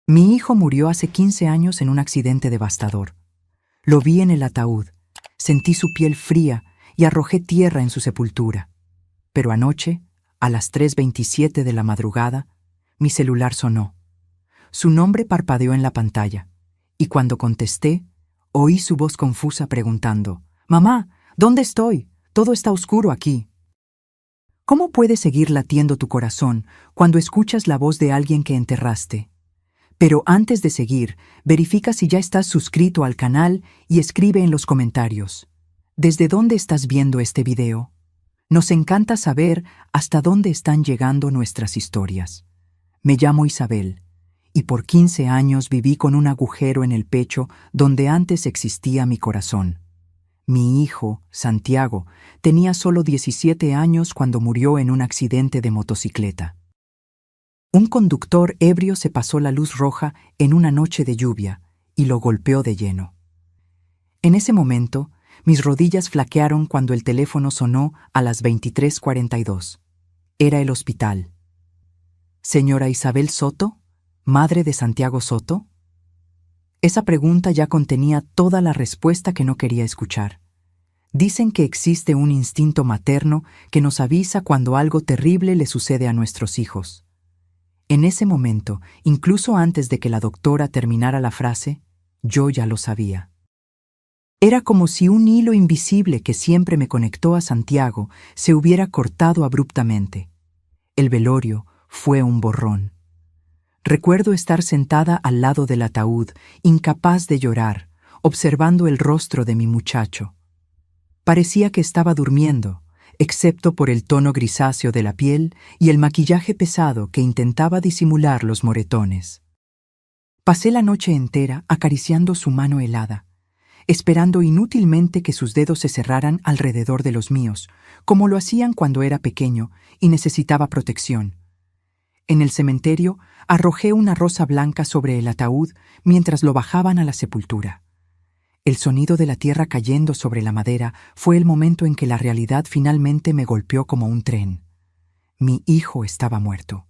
Mi hijo murió hace 15 años en un accidente devastador. Lo vi en el ataúd, sentí su piel fría y arrojé tierra en su sepultura. Pero anoche, a las 3:27 de la madrugada, mi celular sonó. Su nombre parpadeó en la pantalla, y cuando contesté, oí su voz confusa preguntando: «Mamá, ¿dónde estoy? Todo está oscuro aquí». ¿Cómo puede seguir latiendo tu corazón cuando escuchas la voz de alguien que enterraste? Pero antes de seguir, verifica si ya estás suscrito al canal y escribe en los comentarios: ¿desde dónde estás viendo este video? Nos encanta saber hasta dónde están llegando nuestras historias. Me llamo Isabel, y por 15 años viví con un agujero en el pecho donde antes existía mi corazón. Mi hijo, Santiago, tenía solo 17 años cuando murió en un accidente de motocicleta. Un conductor ebrio se pasó la luz roja en una noche de lluvia y lo golpeó de lleno. En ese momento, mis rodillas flaquearon cuando el teléfono sonó a las 23:42. Era el hospital. ¿Señora Isabel Soto? ¿Madre de Santiago Soto? Esa pregunta ya contenía toda la respuesta que no quería escuchar. Dicen que existe un instinto materno que nos avisa cuando algo terrible le sucede a nuestros hijos. En ese momento, incluso antes de que la doctora terminara la frase, yo ya lo sabía. Era como si un hilo invisible que siempre me conectó a Santiago se hubiera cortado abruptamente. El velorio fue un borrón. Recuerdo estar sentada al lado del ataúd, incapaz de llorar, observando el rostro de mi muchacho. Parecía que estaba durmiendo, excepto por el tono grisáceo de la piel y el maquillaje pesado que intentaba disimular los moretones. Pasé la noche entera acariciando su mano helada, esperando inútilmente que sus dedos se cerraran alrededor de los míos, como lo hacían cuando era pequeño y necesitaba protección. En el cementerio, arrojé una rosa blanca sobre el ataúd mientras lo bajaban a la sepultura. El sonido de la tierra cayendo sobre la madera fue el momento en que la realidad finalmente me golpeó como un tren. Mi hijo estaba muerto.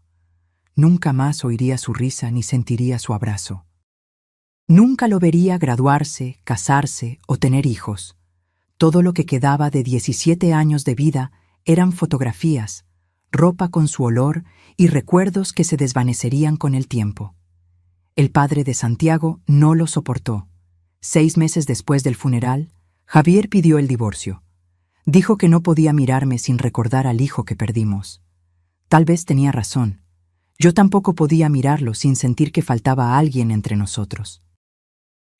Nunca más oiría su risa ni sentiría su abrazo. Nunca lo vería graduarse, casarse o tener hijos. Todo lo que quedaba de 17 años de vida eran fotografías, ropa con su olor y recuerdos que se desvanecerían con el tiempo. El padre de Santiago no lo soportó. 6 meses después del funeral, Javier pidió el divorcio. Dijo que no podía mirarme sin recordar al hijo que perdimos. Tal vez tenía razón. Yo tampoco podía mirarlo sin sentir que faltaba alguien entre nosotros.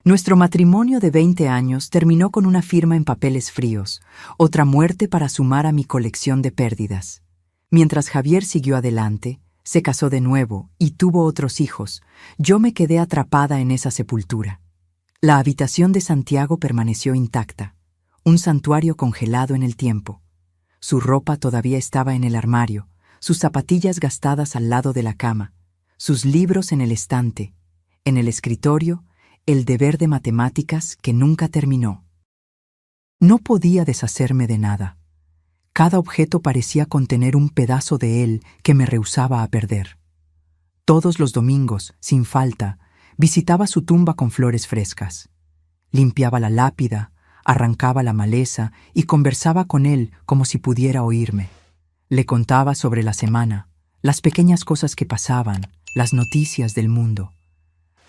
Nuestro matrimonio de 20 años terminó con una firma en papeles fríos, otra muerte para sumar a mi colección de pérdidas. Mientras Javier siguió adelante, se casó de nuevo y tuvo otros hijos, yo me quedé atrapada en esa sepultura. La habitación de Santiago permaneció intacta, un santuario congelado en el tiempo. Su ropa todavía estaba en el armario, sus zapatillas gastadas al lado de la cama, sus libros en el estante, en el escritorio, el deber de matemáticas que nunca terminó. No podía deshacerme de nada. Cada objeto parecía contener un pedazo de él que me rehusaba a perder. Todos los domingos, sin falta, visitaba su tumba con flores frescas. Limpiaba la lápida, arrancaba la maleza y conversaba con él como si pudiera oírme. Le contaba sobre la semana, las pequeñas cosas que pasaban, las noticias del mundo.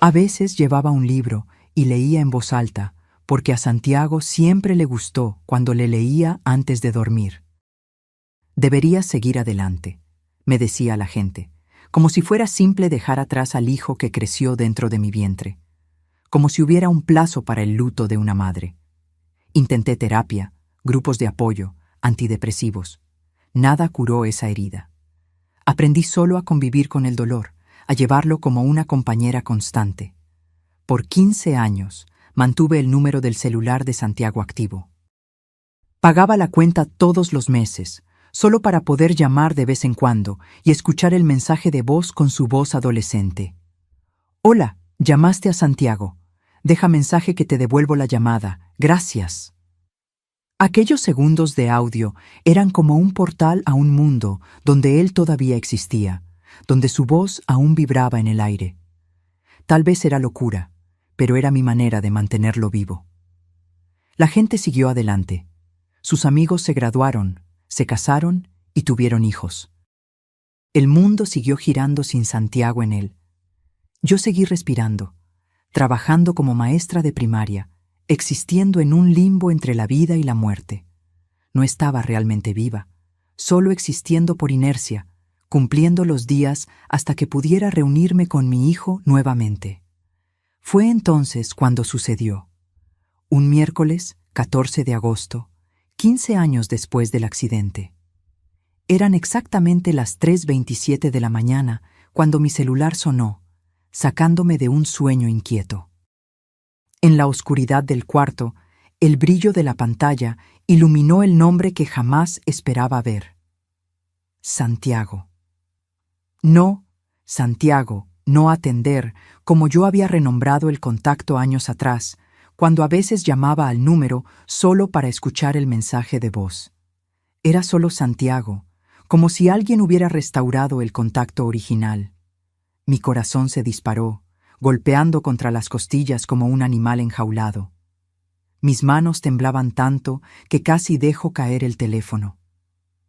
A veces llevaba un libro y leía en voz alta, porque a Santiago siempre le gustó cuando le leía antes de dormir. «Deberías seguir adelante», me decía la gente, como si fuera simple dejar atrás al hijo que creció dentro de mi vientre, como si hubiera un plazo para el luto de una madre. Intenté terapia, grupos de apoyo, antidepresivos. Nada curó esa herida. Aprendí solo a convivir con el dolor, a llevarlo como una compañera constante. Por 15 años mantuve el número del celular de Santiago activo. Pagaba la cuenta todos los meses, solo para poder llamar de vez en cuando y escuchar el mensaje de voz con su voz adolescente. «Hola, llamaste a Santiago. Deja mensaje que te devuelvo la llamada. Gracias». Aquellos segundos de audio eran como un portal a un mundo donde él todavía existía, donde su voz aún vibraba en el aire. Tal vez era locura, pero era mi manera de mantenerlo vivo. La gente siguió adelante. Sus amigos se graduaron, se casaron y tuvieron hijos. El mundo siguió girando sin Santiago en él. Yo seguí respirando, trabajando como maestra de primaria, existiendo en un limbo entre la vida y la muerte. No estaba realmente viva, solo existiendo por inercia, cumpliendo los días hasta que pudiera reunirme con mi hijo nuevamente. Fue entonces cuando sucedió. Un miércoles, 14 de agosto, 15 años después del accidente. Eran exactamente las 3:27 de la mañana cuando mi celular sonó, sacándome de un sueño inquieto. En la oscuridad del cuarto, el brillo de la pantalla iluminó el nombre que jamás esperaba ver. Santiago. No, Santiago, no atender, como yo había renombrado el contacto años atrás, cuando a veces llamaba al número solo para escuchar el mensaje de voz. Era solo Santiago, como si alguien hubiera restaurado el contacto original. Mi corazón se disparó, golpeando contra las costillas como un animal enjaulado. Mis manos temblaban tanto que casi dejo caer el teléfono.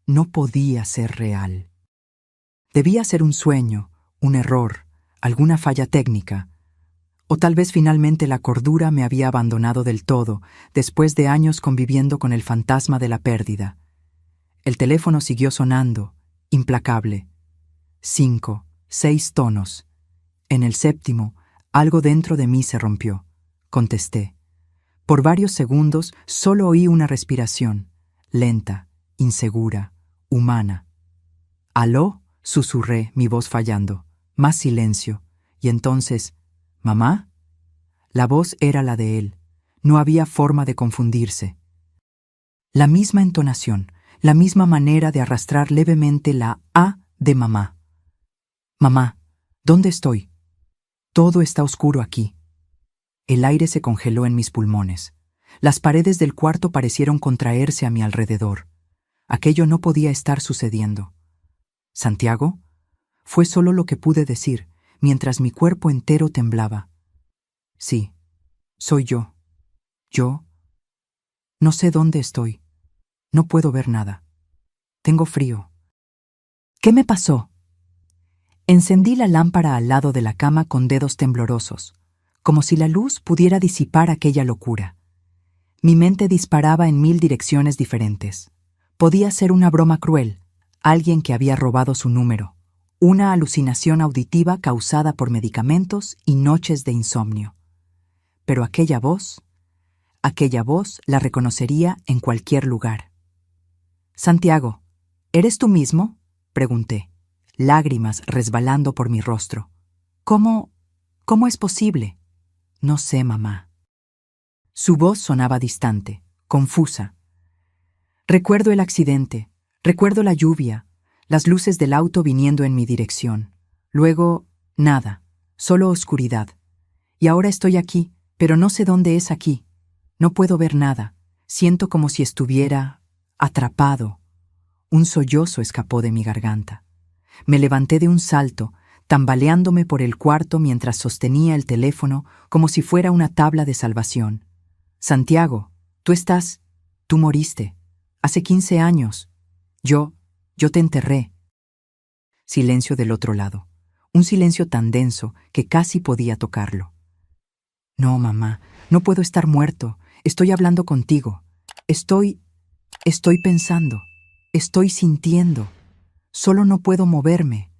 No podía ser real. Debía ser un sueño, un error, alguna falla técnica. O tal vez finalmente la cordura me había abandonado del todo, después de años conviviendo con el fantasma de la pérdida. El teléfono siguió sonando, implacable. 5, 6 tonos. En el séptimo, algo dentro de mí se rompió. Contesté. Por varios segundos solo oí una respiración, lenta, insegura, humana. «¿Aló?», susurré, mi voz fallando. Más silencio. Y entonces, «¿Mamá?». La voz era la de él. No había forma de confundirse. La misma entonación, la misma manera de arrastrar levemente la A de mamá. «Mamá, ¿dónde estoy? Todo está oscuro aquí». El aire se congeló en mis pulmones. Las paredes del cuarto parecieron contraerse a mi alrededor. Aquello no podía estar sucediendo. «¿Santiago?». Fue solo lo que pude decir, mientras mi cuerpo entero temblaba. «Sí, soy yo. Yo. No sé dónde estoy. No puedo ver nada. Tengo frío». ¿Qué me pasó? Encendí la lámpara al lado de la cama con dedos temblorosos, como si la luz pudiera disipar aquella locura. Mi mente disparaba en 1000 direcciones diferentes. Podía ser una broma cruel, alguien que había robado su número, una alucinación auditiva causada por medicamentos y noches de insomnio. Pero aquella voz la reconocería en cualquier lugar. «Santiago, ¿eres tú mismo?», pregunté, lágrimas resbalando por mi rostro. ¿Cómo es posible? «No sé, mamá». Su voz sonaba distante, confusa. Recuerdo el accidente, recuerdo la lluvia, las luces del auto viniendo en mi dirección. Luego, nada, solo oscuridad. Y ahora estoy aquí, pero no sé dónde es aquí. No puedo ver nada. Siento como si estuviera atrapado. Un sollozo escapó de mi garganta. Me levanté de un salto, tambaleándome por el cuarto mientras sostenía el teléfono como si fuera una tabla de salvación. «Santiago, tú moriste. Hace 15 años. Yo te enterré». Silencio del otro lado. Un silencio tan denso que casi podía tocarlo. «No, mamá, no puedo estar muerto. Estoy hablando contigo. Estoy pensando. Estoy sintiendo. Solo no puedo moverme.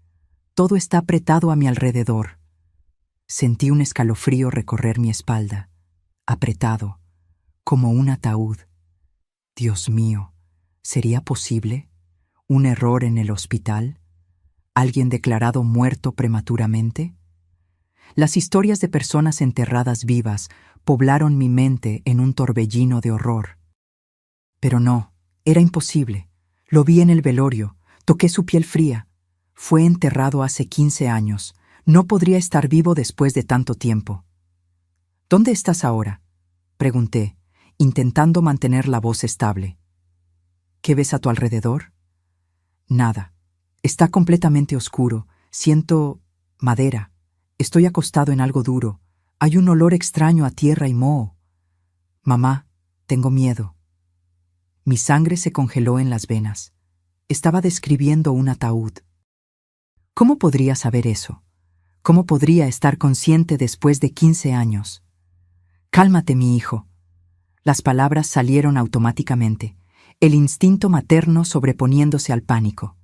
Todo está apretado a mi alrededor». Sentí un escalofrío recorrer mi espalda. Apretado, como un ataúd. Dios mío, ¿sería posible? ¿Un error en el hospital? ¿Alguien declarado muerto prematuramente? Las historias de personas enterradas vivas poblaron mi mente en un torbellino de horror. Pero no, era imposible. Lo vi en el velorio, toqué su piel fría. Fue enterrado hace 15 años. No podría estar vivo después de tanto tiempo. «¿Dónde estás ahora?», pregunté, intentando mantener la voz estable. «¿Qué ves a tu alrededor?». «Nada. Está completamente oscuro. Siento madera, Estoy acostado en algo duro. Hay un olor extraño a tierra y moho. Mamá, tengo miedo. Mi sangre se congeló en las venas. Estaba describiendo un ataúd. ¿Cómo podría saber eso? ¿Cómo podría estar consciente después de 15 años? Cálmate, mi hijo. Las palabras salieron automáticamente, el instinto materno sobreponiéndose al pánico.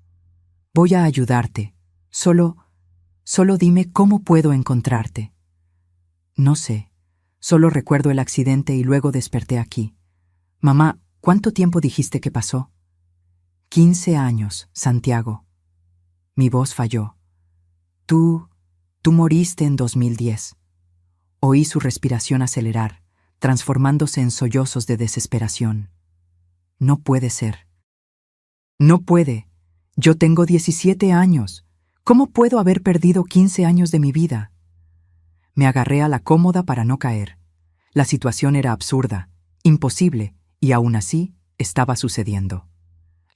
Voy a ayudarte. Solo dime cómo puedo encontrarte. No sé. Solo recuerdo el accidente y luego desperté aquí. Mamá, ¿cuánto tiempo dijiste que pasó? 15 años, Santiago. Mi voz falló. Tú moriste en 2010. Oí su respiración acelerar, transformándose en sollozos de desesperación. No puede ser. No puede. Yo tengo 17 años. ¿Cómo puedo haber perdido 15 años de mi vida? Me agarré a la cómoda para no caer. La situación era absurda, imposible, y aún así estaba sucediendo.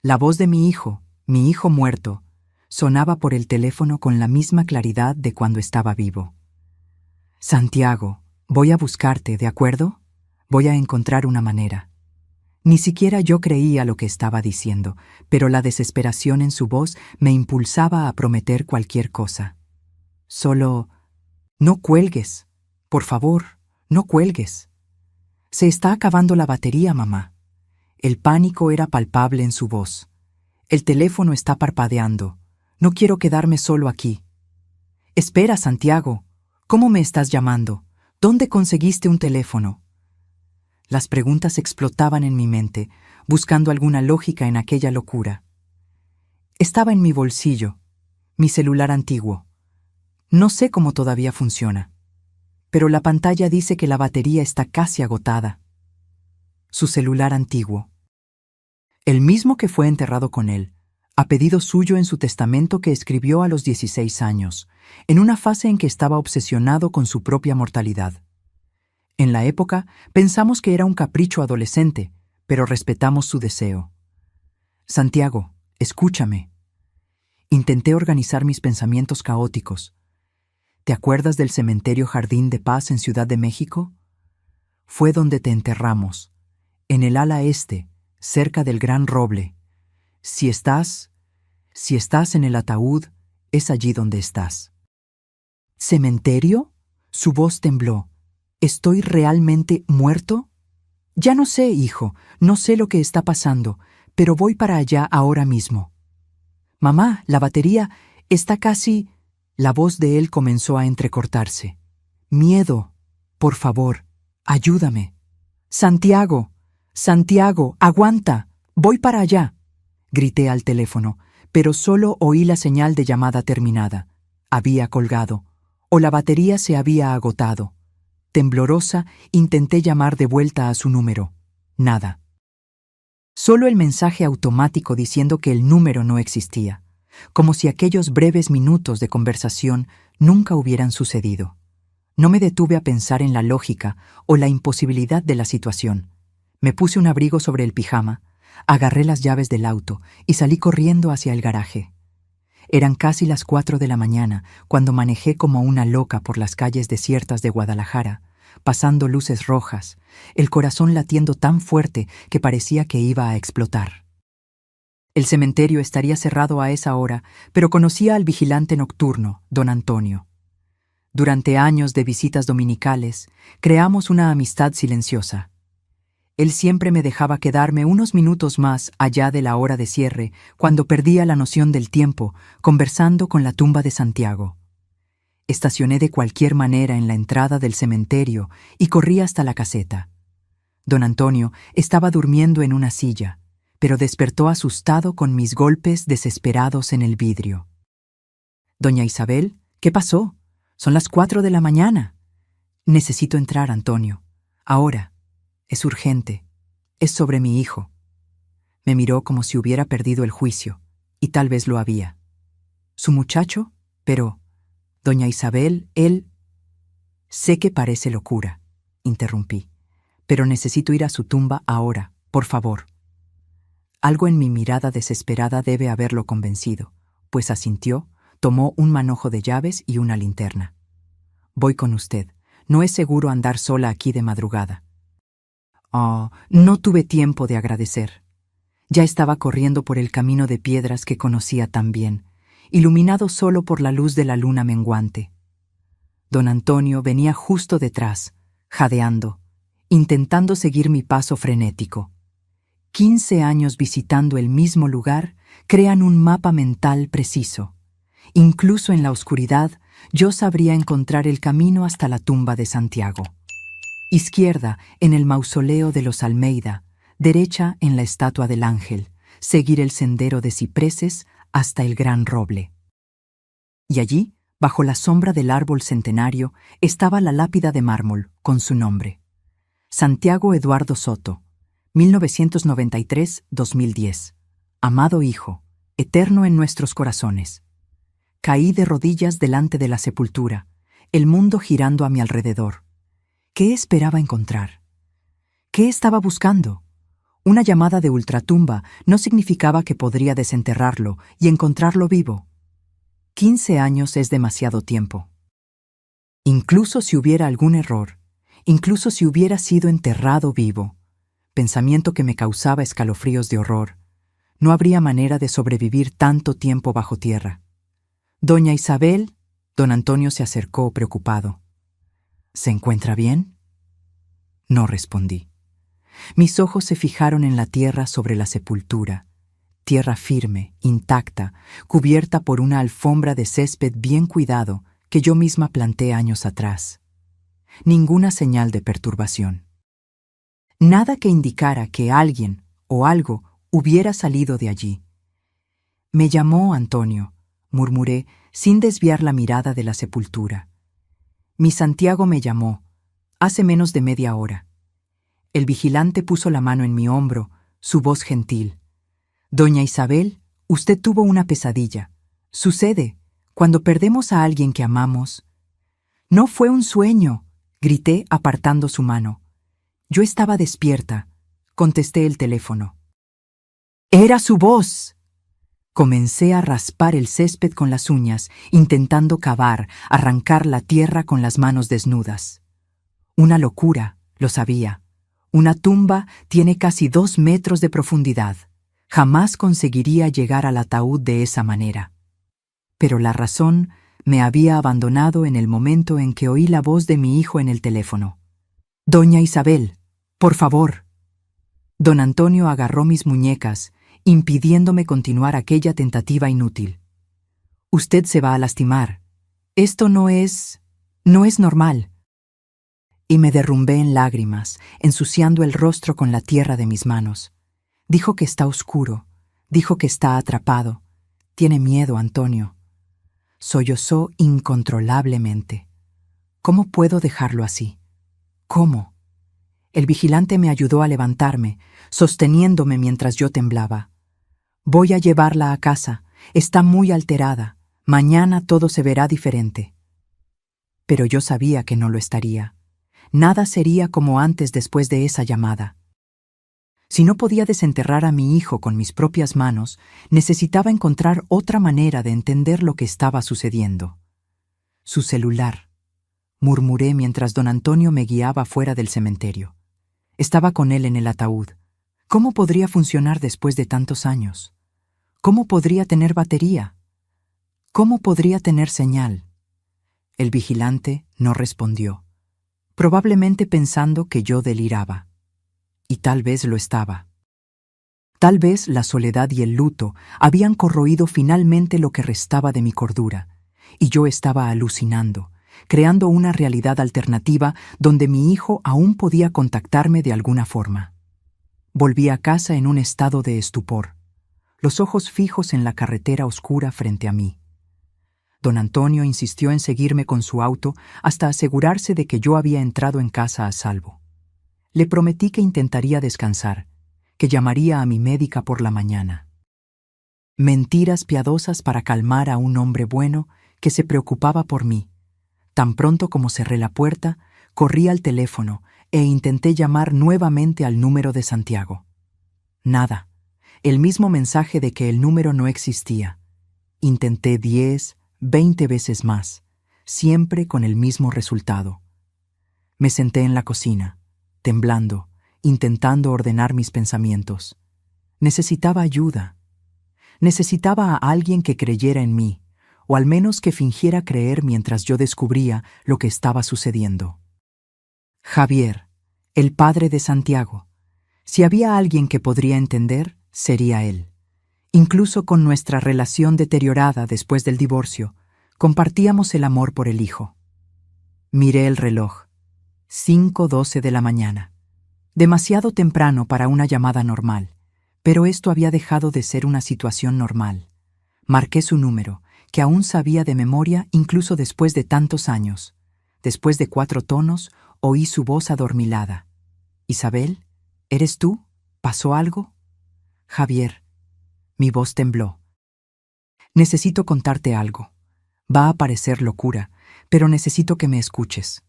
La voz de mi hijo muerto, sonaba por el teléfono con la misma claridad de cuando estaba vivo. Santiago, voy a buscarte, ¿de acuerdo? Voy a encontrar una manera. Ni siquiera yo creía lo que estaba diciendo, pero la desesperación en su voz me impulsaba a prometer cualquier cosa. Solo, no cuelgues. Por favor, no cuelgues. Se está acabando la batería, mamá. El pánico era palpable en su voz. El teléfono está parpadeando. No quiero quedarme solo aquí. Espera, Santiago. ¿Cómo me estás llamando? ¿Dónde conseguiste un teléfono? Las preguntas explotaban en mi mente, buscando alguna lógica en aquella locura. Estaba en mi bolsillo, mi celular antiguo. No sé cómo todavía funciona, pero la pantalla dice que la batería está casi agotada. Su celular antiguo. El mismo que fue enterrado con él, a pedido suyo en su testamento que escribió a los 16 años, en una fase en que estaba obsesionado con su propia mortalidad. En la época pensamos que era un capricho adolescente, pero respetamos su deseo. Santiago, escúchame. Intenté organizar mis pensamientos caóticos. ¿Te acuerdas del cementerio Jardín de Paz en Ciudad de México? Fue donde te enterramos, en el ala este, cerca del Gran Roble. Si estás en el ataúd, es allí donde estás. ¿Cementerio? Su voz tembló. ¿Estoy realmente muerto? Ya no sé, hijo, no sé lo que está pasando, pero voy para allá ahora mismo. Mamá, la batería está casi... La voz de él comenzó a entrecortarse. Miedo, por favor, ayúdame. Santiago, aguanta, voy para allá. Grité al teléfono, pero solo oí la señal de llamada terminada. Había colgado, o la batería se había agotado. Temblorosa, intenté llamar de vuelta a su número. Nada. Solo el mensaje automático diciendo que el número no existía, como si aquellos breves minutos de conversación nunca hubieran sucedido. No me detuve a pensar en la lógica o la imposibilidad de la situación. Me puse un abrigo sobre el pijama, agarré las llaves del auto y salí corriendo hacia el garaje. Eran casi las 4 de la mañana cuando manejé como una loca por las calles desiertas de Guadalajara, pasando luces rojas, el corazón latiendo tan fuerte que parecía que iba a explotar. El cementerio estaría cerrado a esa hora, pero conocía al vigilante nocturno, don Antonio. Durante años de visitas dominicales, creamos una amistad silenciosa. Él siempre me dejaba quedarme unos minutos más allá de la hora de cierre, cuando perdía la noción del tiempo, conversando con la tumba de Santiago. Estacioné de cualquier manera en la entrada del cementerio y corrí hasta la caseta. Don Antonio estaba durmiendo en una silla, pero despertó asustado con mis golpes desesperados en el vidrio. «Doña Isabel, ¿qué pasó? Son las 4 de la mañana. Necesito entrar, Antonio. Ahora. Es urgente. Es sobre mi hijo». Me miró como si hubiera perdido el juicio, y tal vez lo había. ¿Su muchacho? Pero, doña Isabel, él... Sé que parece locura, interrumpí, pero necesito ir a su tumba ahora, por favor. Algo en mi mirada desesperada debe haberlo convencido, pues asintió, tomó un manojo de llaves y una linterna. Voy con usted. No es seguro andar sola aquí de madrugada. Oh, no tuve tiempo de agradecer. Ya estaba corriendo por el camino de piedras que conocía tan bien, iluminado solo por la luz de la luna menguante. Don Antonio venía justo detrás, jadeando, intentando seguir mi paso frenético. 15 años visitando el mismo lugar crean un mapa mental preciso. Incluso en la oscuridad, yo sabría encontrar el camino hasta la tumba de Santiago. Izquierda, en el mausoleo de los Almeida, derecha en la estatua del Ángel, seguir el sendero de cipreses hasta el gran roble. Y allí, bajo la sombra del árbol centenario, estaba la lápida de mármol con su nombre. Santiago Eduardo Soto, 1993-2010. Amado hijo, eterno en nuestros corazones. Caí de rodillas delante de la sepultura, el mundo girando a mi alrededor. ¿Qué esperaba encontrar? ¿Qué estaba buscando? Una llamada de ultratumba no significaba que podría desenterrarlo y encontrarlo vivo. 15 años es demasiado tiempo. Incluso si hubiera algún error, incluso si hubiera sido enterrado vivo, pensamiento que me causaba escalofríos de horror, no habría manera de sobrevivir tanto tiempo bajo tierra. Doña Isabel, don Antonio se acercó preocupado. ¿Se encuentra bien? No respondí. Mis ojos se fijaron en la tierra sobre la sepultura, tierra firme, intacta, cubierta por una alfombra de césped bien cuidado que yo misma planté años atrás. Ninguna señal de perturbación. Nada que indicara que alguien o algo hubiera salido de allí. Me llamó Antonio, murmuré, sin desviar la mirada de la sepultura. Mi Santiago me llamó, hace menos de media hora. El vigilante puso la mano en mi hombro, su voz gentil. Doña Isabel, usted tuvo una pesadilla. Sucede, cuando perdemos a alguien que amamos. No fue un sueño, grité apartando su mano. Yo estaba despierta. Contesté el teléfono. ¡Era su voz! Comencé a raspar el césped con las uñas, intentando cavar, arrancar la tierra con las manos desnudas. Una locura, lo sabía. Una tumba tiene casi 2 metros de profundidad. Jamás conseguiría llegar al ataúd de esa manera. Pero la razón me había abandonado en el momento en que oí la voz de mi hijo en el teléfono. «Doña Isabel, por favor». Don Antonio agarró mis muñecas, impidiéndome continuar aquella tentativa inútil. «Usted se va a lastimar. Esto no es normal». Y me derrumbé en lágrimas, ensuciando el rostro con la tierra de mis manos. Dijo que está oscuro, dijo que está atrapado. Tiene miedo, Antonio. Sollozó incontrolablemente. ¿Cómo puedo dejarlo así? ¿Cómo? El vigilante me ayudó a levantarme, sosteniéndome mientras yo temblaba. Voy a llevarla a casa. Está muy alterada. Mañana todo se verá diferente. Pero yo sabía que no lo estaría. Nada sería como antes después de esa llamada. Si no podía desenterrar a mi hijo con mis propias manos, necesitaba encontrar otra manera de entender lo que estaba sucediendo. Su celular, murmuré mientras don Antonio me guiaba fuera del cementerio. Estaba con él en el ataúd. ¿Cómo podría funcionar después de tantos años? ¿Cómo podría tener batería? ¿Cómo podría tener señal? El vigilante no respondió, probablemente pensando que yo deliraba. Y tal vez lo estaba. Tal vez la soledad y el luto habían corroído finalmente lo que restaba de mi cordura, y yo estaba alucinando, creando una realidad alternativa donde mi hijo aún podía contactarme de alguna forma. Volví a casa en un estado de estupor, los ojos fijos en la carretera oscura frente a mí. Don Antonio insistió en seguirme con su auto hasta asegurarse de que yo había entrado en casa a salvo. Le prometí que intentaría descansar, que llamaría a mi médica por la mañana. Mentiras piadosas para calmar a un hombre bueno que se preocupaba por mí. Tan pronto como cerré la puerta, corrí al teléfono e intenté llamar nuevamente al número de Santiago. Nada, el mismo mensaje de que el número no existía. Intenté 10, 20 veces más, siempre con el mismo resultado. Me senté en la cocina, temblando, intentando ordenar mis pensamientos. Necesitaba ayuda. Necesitaba a alguien que creyera en mí, o al menos que fingiera creer mientras yo descubría lo que estaba sucediendo. Javier, el padre de Santiago. Si había alguien que podría entender, sería él. Incluso con nuestra relación deteriorada después del divorcio, compartíamos el amor por el hijo. Miré el reloj. 5:12 de la mañana. Demasiado temprano para una llamada normal, pero esto había dejado de ser una situación normal. Marqué su número, que aún sabía de memoria incluso después de tantos años. Después de 4 tonos, oí su voz adormilada. «Isabel, ¿eres tú? ¿Pasó algo?» «Javier». Mi voz tembló. «Necesito contarte algo. Va a parecer locura, pero necesito que me escuches».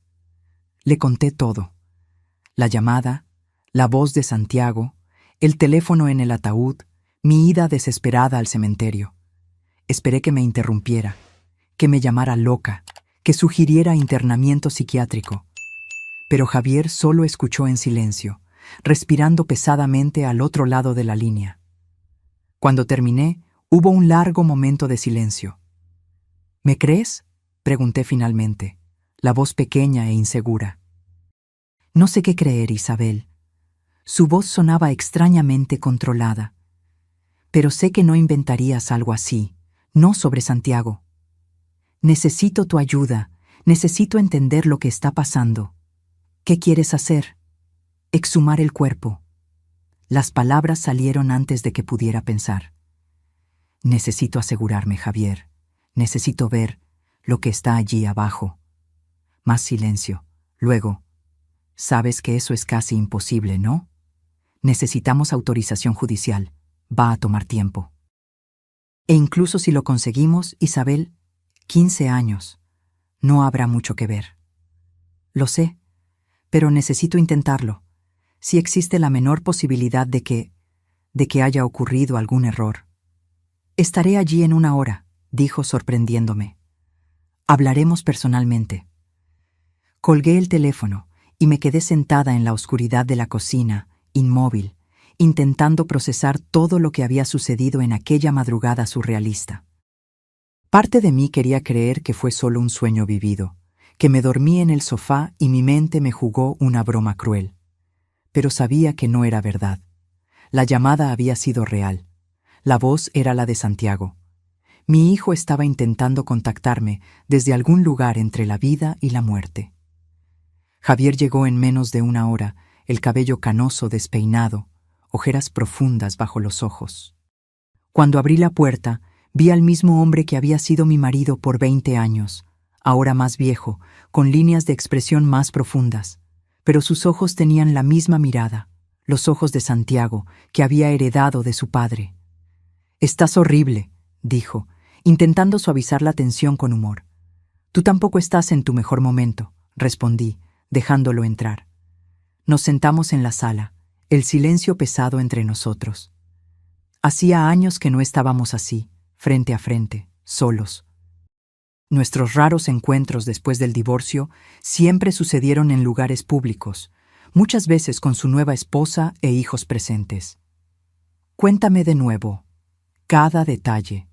Le conté todo. La llamada, la voz de Santiago, el teléfono en el ataúd, mi ida desesperada al cementerio. Esperé que me interrumpiera, que me llamara loca, que sugiriera internamiento psiquiátrico. Pero Javier solo escuchó en silencio, respirando pesadamente al otro lado de la línea. Cuando terminé, hubo un largo momento de silencio. «¿Me crees?», pregunté finalmente, la voz pequeña e insegura. «No sé qué creer, Isabel». Su voz sonaba extrañamente controlada. «Pero sé que no inventarías algo así, no sobre Santiago. Necesito tu ayuda, necesito entender lo que está pasando. ¿Qué quieres hacer?» «Exhumar el cuerpo». Las palabras salieron antes de que pudiera pensar. «Necesito asegurarme, Javier. Necesito ver lo que está allí abajo». Más silencio. Luego, «Sabes que eso es casi imposible, ¿no? Necesitamos autorización judicial. Va a tomar tiempo. E incluso si lo conseguimos, Isabel, 15 años. No habrá mucho que ver». «Lo sé, pero necesito intentarlo. Si existe la menor posibilidad de que haya ocurrido algún error». «Estaré allí en 1 hora», dijo sorprendiéndome. «Hablaremos personalmente». Colgué el teléfono y me quedé sentada en la oscuridad de la cocina, inmóvil, intentando procesar todo lo que había sucedido en aquella madrugada surrealista. Parte de mí quería creer que fue solo un sueño vivido, que me dormí en el sofá y mi mente me jugó una broma cruel. Pero sabía que no era verdad. La llamada había sido real. La voz era la de Santiago. Mi hijo estaba intentando contactarme desde algún lugar entre la vida y la muerte. Javier llegó en menos de 1 hora, el cabello canoso despeinado, ojeras profundas bajo los ojos. Cuando abrí la puerta, vi al mismo hombre que había sido mi marido por 20 años, ahora más viejo, con líneas de expresión más profundas, pero sus ojos tenían la misma mirada, los ojos de Santiago, que había heredado de su padre. «Estás horrible», dijo, intentando suavizar la tensión con humor. «Tú tampoco estás en tu mejor momento», respondí, dejándolo entrar. Nos sentamos en la sala, el silencio pesado entre nosotros. Hacía años que no estábamos así, frente a frente, solos. Nuestros raros encuentros después del divorcio siempre sucedieron en lugares públicos, muchas veces con su nueva esposa e hijos presentes. «Cuéntame de nuevo, cada detalle»,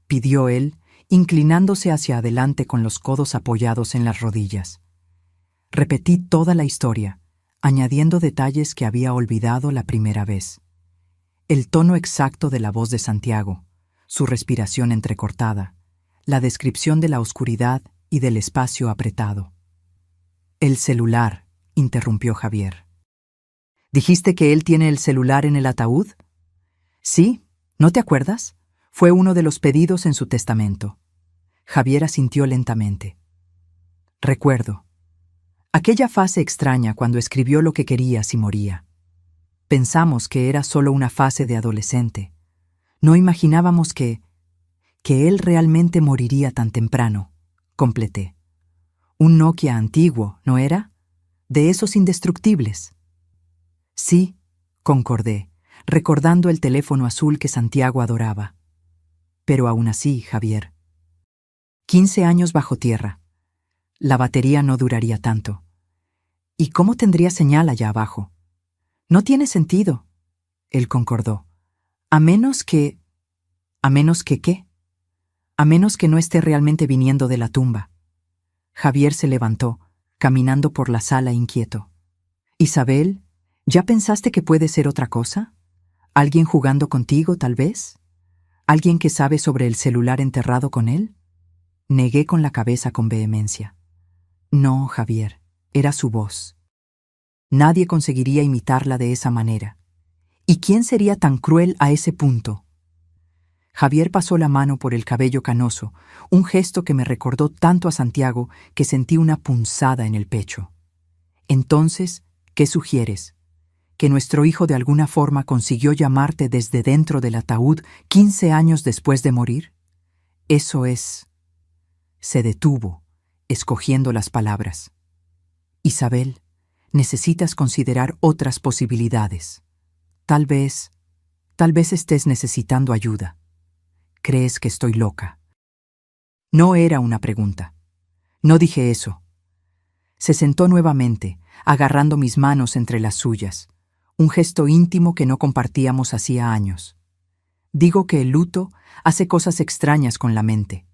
pidió él, inclinándose hacia adelante con los codos apoyados en las rodillas. Repetí toda la historia, añadiendo detalles que había olvidado la primera vez. El tono exacto de la voz de Santiago, su respiración entrecortada, la descripción de la oscuridad y del espacio apretado. «El celular», interrumpió Javier. «¿Dijiste que él tiene el celular en el ataúd?» «Sí, ¿no te acuerdas? Fue uno de los pedidos en su testamento». Javier asintió lentamente. «Recuerdo. Aquella fase extraña cuando escribió lo que quería si moría. Pensamos que era solo una fase de adolescente. No imaginábamos que él realmente moriría tan temprano», completé. «Un Nokia antiguo, ¿no era? De esos indestructibles». «Sí», concordé, recordando el teléfono azul que Santiago adoraba. «Pero aún así, Javier. 15 años bajo tierra. La batería no duraría tanto. ¿Y cómo tendría señal allá abajo? No tiene sentido, él concordó. A menos que... ¿A menos que qué? A menos que no esté realmente viniendo de la tumba. Javier se levantó, caminando por la sala inquieto. Isabel, ¿ya pensaste que puede ser otra cosa? ¿Alguien jugando contigo, tal vez? ¿Alguien que sabe sobre el celular enterrado con él? Negué con la cabeza con vehemencia. No, Javier, era su voz. Nadie conseguiría imitarla de esa manera. ¿Y quién sería tan cruel a ese punto? Javier pasó la mano por el cabello canoso, un gesto que me recordó tanto a Santiago que sentí una punzada en el pecho. Entonces, ¿qué sugieres? ¿Que nuestro hijo de alguna forma consiguió llamarte desde dentro del ataúd 15 años después de morir? Eso es... Se detuvo, escogiendo las palabras. Isabel, necesitas considerar otras posibilidades. Tal vez estés necesitando ayuda. ¿Crees que estoy loca? No era una pregunta. No dije eso. Se sentó nuevamente, agarrando mis manos entre las suyas, un gesto íntimo que no compartíamos hacía años. Digo que el luto hace cosas extrañas con la mente.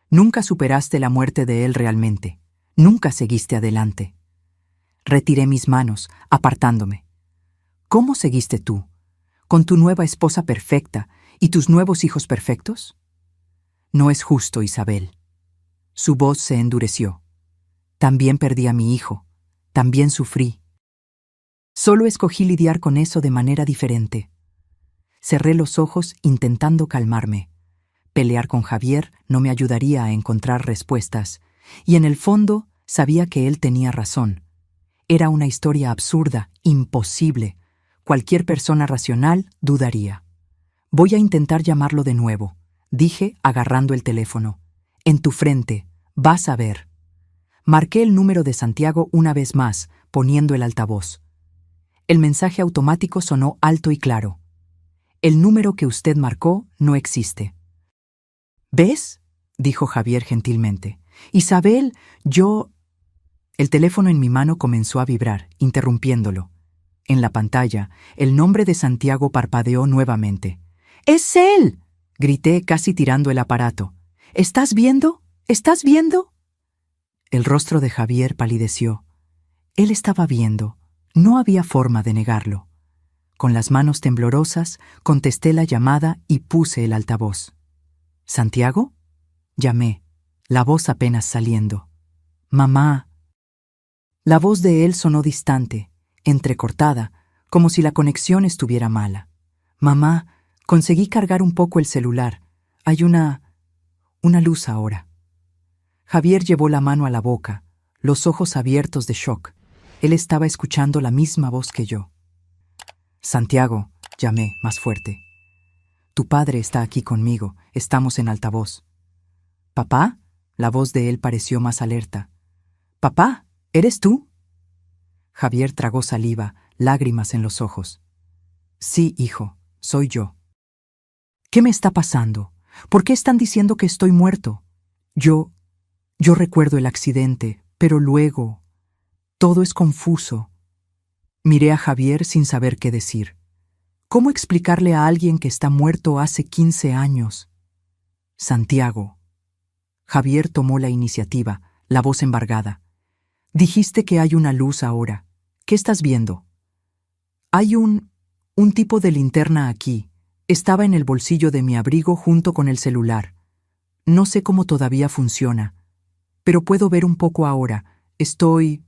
Nunca superaste la muerte de él realmente. Nunca seguiste adelante. Retiré mis manos, apartándome. ¿Cómo seguiste tú? ¿Con tu nueva esposa perfecta y tus nuevos hijos perfectos? No es justo, Isabel. Su voz se endureció. También perdí a mi hijo. También sufrí. Solo escogí lidiar con eso de manera diferente. Cerré los ojos intentando calmarme. Pelear con Javier no me ayudaría a encontrar respuestas, y en el fondo sabía que él tenía razón. Era una historia absurda, imposible. Cualquier persona racional dudaría. Voy a intentar llamarlo de nuevo, dije agarrando el teléfono. En tu frente, vas a ver. Marqué el número de Santiago una vez más, poniendo el altavoz. El mensaje automático sonó alto y claro. El número que usted marcó no existe. ¿Ves?, dijo Javier gentilmente. Isabel, yo... El teléfono en mi mano comenzó a vibrar, interrumpiéndolo. En la pantalla, el nombre de Santiago parpadeó nuevamente. ¡Es él!, grité casi tirando el aparato. ¿Estás viendo? ¿Estás viendo? El rostro de Javier palideció. Él estaba viendo. No había forma de negarlo. Con las manos temblorosas, contesté la llamada y puse el altavoz. ¿Santiago? Llamé, la voz apenas saliendo. Mamá. La voz de él sonó distante, entrecortada, como si la conexión estuviera mala. Mamá, conseguí cargar un poco el celular. Hay una luz ahora. Javier llevó la mano a la boca, los ojos abiertos de shock. Él estaba escuchando la misma voz que yo. Santiago, llamé más fuerte. Tu padre está aquí conmigo, estamos en altavoz. ¿Papá? La voz de él pareció más alerta. ¿Papá? ¿Eres tú? Javier tragó saliva, lágrimas en los ojos. Sí, hijo, soy yo. ¿Qué me está pasando? ¿Por qué están diciendo que estoy muerto? Yo recuerdo el accidente, pero luego... Todo es confuso. Miré a Javier sin saber qué decir. ¿Cómo explicarle a alguien que está muerto hace 15 años? Santiago. Javier tomó la iniciativa, la voz embargada. Dijiste que hay una luz ahora. ¿Qué estás viendo? Hay un tipo de linterna aquí. Estaba en el bolsillo de mi abrigo junto con el celular. No sé cómo todavía funciona, pero puedo ver un poco ahora. Estoy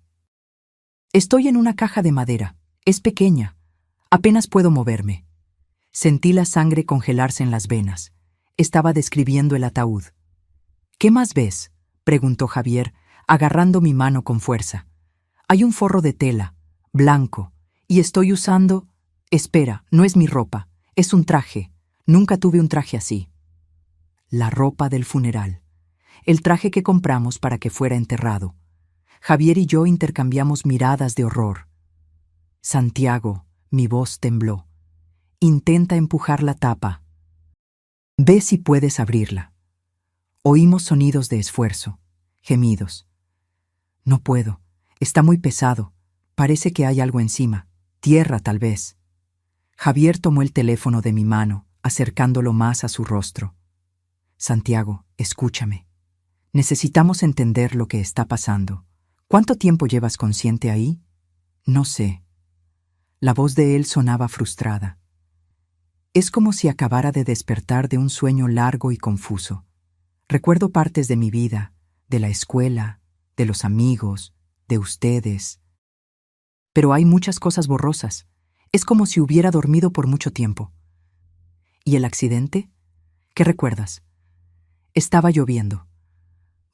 en una caja de madera. Es pequeña. Apenas puedo moverme. Sentí la sangre congelarse en las venas. Estaba describiendo el ataúd. ¿Qué más ves?, preguntó Javier, agarrando mi mano con fuerza. Hay un forro de tela, blanco, y estoy usando... Espera, no es mi ropa, es un traje. Nunca tuve un traje así. La ropa del funeral. El traje que compramos para que fuera enterrado. Javier y yo intercambiamos miradas de horror. Santiago, mi voz tembló. Intenta empujar la tapa. Ve si puedes abrirla. Oímos sonidos de esfuerzo, gemidos. No puedo. Está muy pesado. Parece que hay algo encima. Tierra, tal vez. Javier tomó el teléfono de mi mano, acercándolo más a su rostro. Santiago, escúchame. Necesitamos entender lo que está pasando. ¿Cuánto tiempo llevas consciente ahí? No sé. La voz de él sonaba frustrada. Es como si acabara de despertar de un sueño largo y confuso. Recuerdo partes de mi vida, de la escuela, de los amigos, de ustedes. Pero hay muchas cosas borrosas. Es como si hubiera dormido por mucho tiempo. ¿Y el accidente? ¿Qué recuerdas? Estaba lloviendo.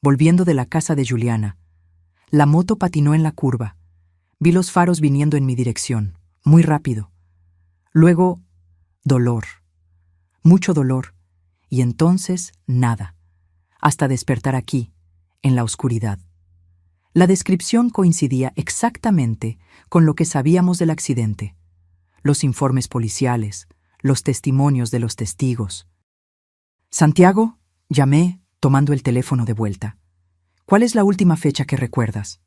Volviendo de la casa de Juliana, la moto patinó en la curva. Vi los faros viniendo en mi dirección, muy rápido. Luego, dolor. Mucho dolor. Y entonces, nada. Hasta despertar aquí, en la oscuridad. La descripción coincidía exactamente con lo que sabíamos del accidente. Los informes policiales, los testimonios de los testigos. Santiago, llamé, tomando el teléfono de vuelta. ¿Cuál es la última fecha que recuerdas?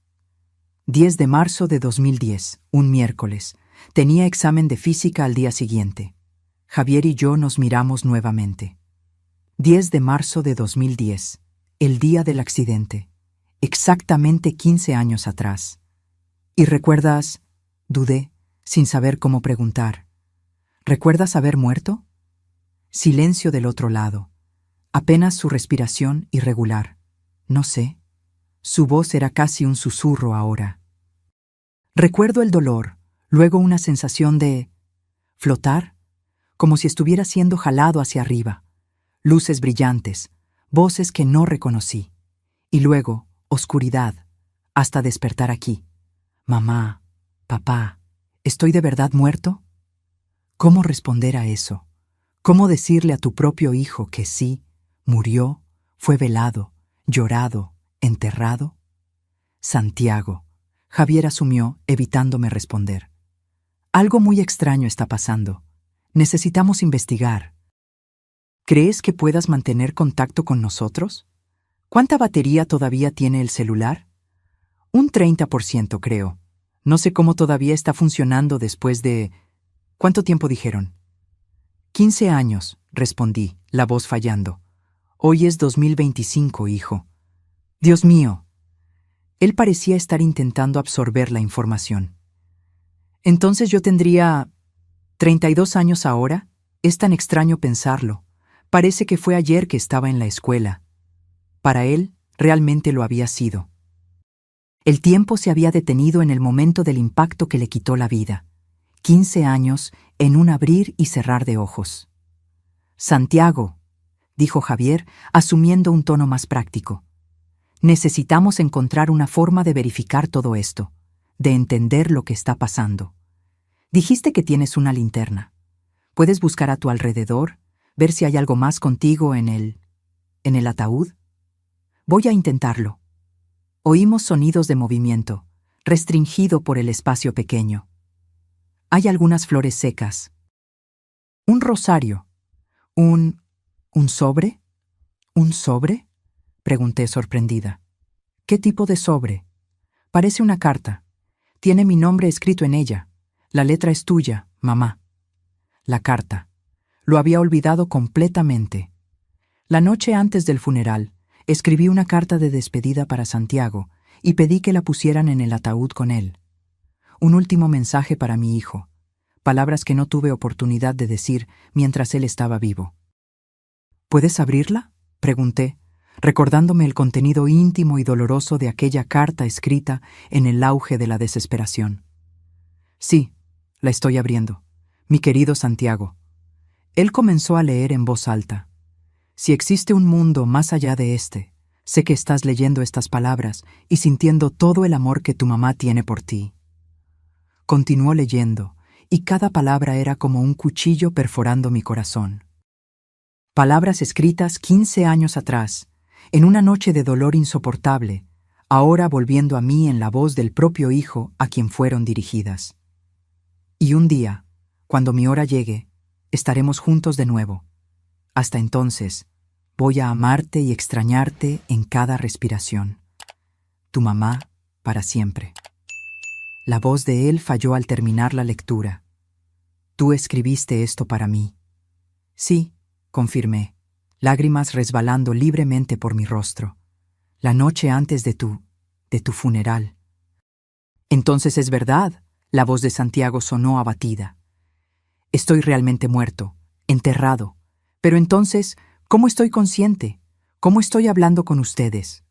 10 de marzo de 2010, un miércoles. Tenía examen de física al día siguiente. Javier y yo nos miramos nuevamente. 10 de marzo de 2010, el día del accidente. Exactamente 15 años atrás. ¿Y recuerdas? Dudé, sin saber cómo preguntar. ¿Recuerdas haber muerto? Silencio del otro lado. Apenas su respiración irregular. No sé. Su voz era casi un susurro ahora. Recuerdo el dolor, luego una sensación de flotar, como si estuviera siendo jalado hacia arriba. Luces brillantes, voces que no reconocí. Y luego, oscuridad, hasta despertar aquí. Mamá, papá, ¿estoy de verdad muerto? ¿Cómo responder a eso? ¿Cómo decirle a tu propio hijo que sí, murió, fue velado, llorado, enterrado? Santiago. Javier asumió, evitándome responder. Algo muy extraño está pasando. Necesitamos investigar. ¿Crees que puedas mantener contacto con nosotros? ¿Cuánta batería todavía tiene el celular? Un 30%, creo. No sé cómo todavía está funcionando después de... ¿Cuánto tiempo dijeron? 15 años, respondí, la voz fallando. Hoy es 2025, hijo. Dios mío. Él parecía estar intentando absorber la información. Entonces yo tendría 32 años ahora. Es tan extraño pensarlo. Parece que fue ayer que estaba en la escuela. Para él, realmente lo había sido. El tiempo se había detenido en el momento del impacto que le quitó la vida. 15 años en un abrir y cerrar de ojos. Santiago, dijo Javier, asumiendo un tono más práctico. Necesitamos encontrar una forma de verificar todo esto, de entender lo que está pasando. Dijiste que tienes una linterna. ¿Puedes buscar a tu alrededor, ver si hay algo más contigo en el ataúd? Voy a intentarlo. Oímos sonidos de movimiento, restringido por el espacio pequeño. Hay algunas flores secas. Un rosario. ¿Un sobre? ¿Un sobre? Pregunté sorprendida. ¿Qué tipo de sobre? Parece una carta. Tiene mi nombre escrito en ella. La letra es tuya, mamá. La carta. Lo había olvidado completamente. La noche antes del funeral, escribí una carta de despedida para Santiago y pedí que la pusieran en el ataúd con él. Un último mensaje para mi hijo. Palabras que no tuve oportunidad de decir mientras él estaba vivo. ¿Puedes abrirla?, pregunté, recordándome el contenido íntimo y doloroso de aquella carta escrita en el auge de la desesperación. Sí, la estoy abriendo. Mi querido Santiago. Él comenzó a leer en voz alta. Si existe un mundo más allá de este, sé que estás leyendo estas palabras y sintiendo todo el amor que tu mamá tiene por ti. Continuó leyendo, y cada palabra era como un cuchillo perforando mi corazón. Palabras escritas 15 años atrás, en una noche de dolor insoportable, ahora volviendo a mí en la voz del propio hijo a quien fueron dirigidas. Y un día, cuando mi hora llegue, estaremos juntos de nuevo. Hasta entonces, voy a amarte y extrañarte en cada respiración. Tu mamá, para siempre. La voz de él falló al terminar la lectura. «Tú escribiste esto para mí». «Sí», confirmé, lágrimas resbalando libremente por mi rostro. «La noche antes de tu funeral». «Entonces es verdad», la voz de Santiago sonó abatida. «Estoy realmente muerto, enterrado. Pero entonces, ¿cómo estoy consciente? ¿Cómo estoy hablando con ustedes?».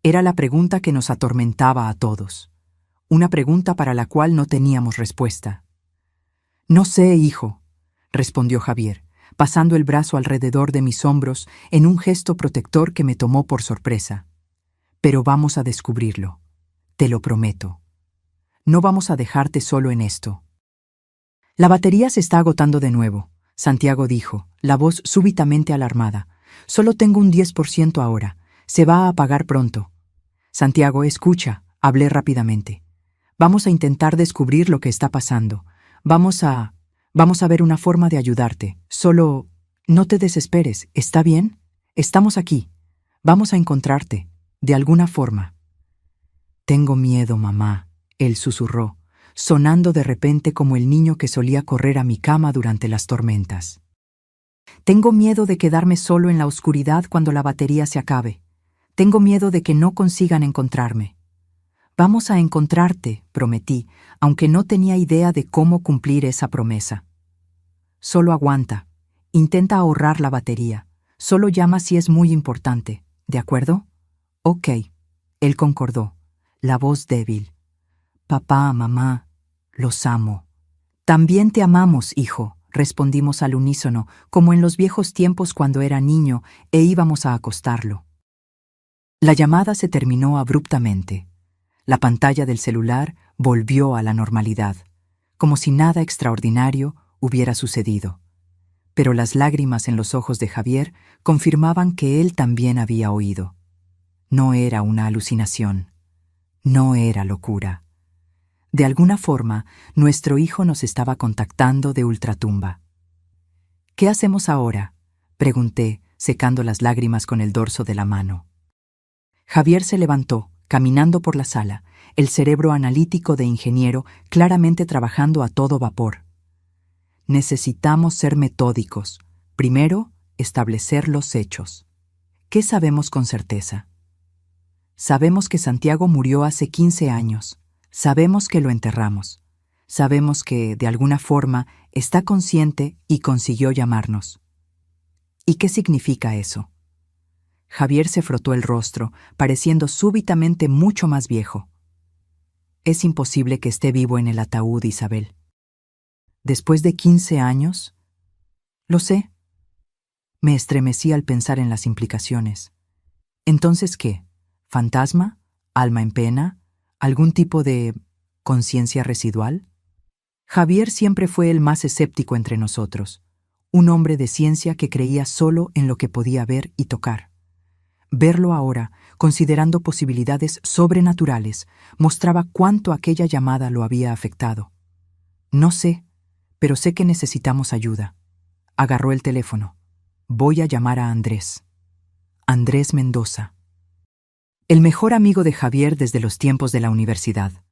Era la pregunta que nos atormentaba a todos. Una pregunta para la cual no teníamos respuesta. «No sé, hijo», respondió Javier, pasando el brazo alrededor de mis hombros en un gesto protector que me tomó por sorpresa. «Pero vamos a descubrirlo. Te lo prometo. No vamos a dejarte solo en esto». «La batería se está agotando de nuevo», Santiago dijo, la voz súbitamente alarmada. «Solo tengo un 10% ahora. Se va a apagar pronto». «Santiago, escucha», hablé rápidamente. «Vamos a intentar descubrir lo que está pasando. Vamos a ver una forma de ayudarte. Solo no te desesperes, ¿está bien? Estamos aquí. Vamos a encontrarte, de alguna forma». «Tengo miedo, mamá», él susurró, sonando de repente como el niño que solía correr a mi cama durante las tormentas. «Tengo miedo de quedarme solo en la oscuridad cuando la batería se acabe. Tengo miedo de que no consigan encontrarme». «Vamos a encontrarte», prometí, aunque no tenía idea de cómo cumplir esa promesa. «Solo aguanta. Intenta ahorrar la batería. Solo llama si es muy importante. ¿De acuerdo?» «Ok», él concordó, la voz débil. «Papá, mamá, los amo». «También te amamos, hijo», respondimos al unísono, como en los viejos tiempos cuando era niño e íbamos a acostarlo. La llamada se terminó abruptamente. La pantalla del celular volvió a la normalidad, como si nada extraordinario hubiera sucedido. Pero las lágrimas en los ojos de Javier confirmaban que él también había oído. No era una alucinación. No era locura. De alguna forma, nuestro hijo nos estaba contactando de ultratumba. «¿Qué hacemos ahora?», pregunté, secando las lágrimas con el dorso de la mano. Javier se levantó, caminando por la sala, el cerebro analítico de ingeniero claramente trabajando a todo vapor. «Necesitamos ser metódicos. Primero, establecer los hechos. ¿Qué sabemos con certeza? Sabemos que Santiago murió hace 15 años. Sabemos que lo enterramos. Sabemos que, de alguna forma, está consciente y consiguió llamarnos. ¿Y qué significa eso?». Javier se frotó el rostro, pareciendo súbitamente mucho más viejo. «Es imposible que esté vivo en el ataúd, Isabel». «¿Después de 15 años?» «Lo sé». Me estremecí al pensar en las implicaciones. «¿Entonces qué? ¿Fantasma? ¿Alma en pena? ¿Algún tipo de conciencia residual?». Javier siempre fue el más escéptico entre nosotros, un hombre de ciencia que creía solo en lo que podía ver y tocar. Verlo ahora, considerando posibilidades sobrenaturales, mostraba cuánto aquella llamada lo había afectado. «No sé, pero sé que necesitamos ayuda». Agarró el teléfono. «Voy a llamar a Andrés». Andrés Mendoza. El mejor amigo de Javier desde los tiempos de la universidad.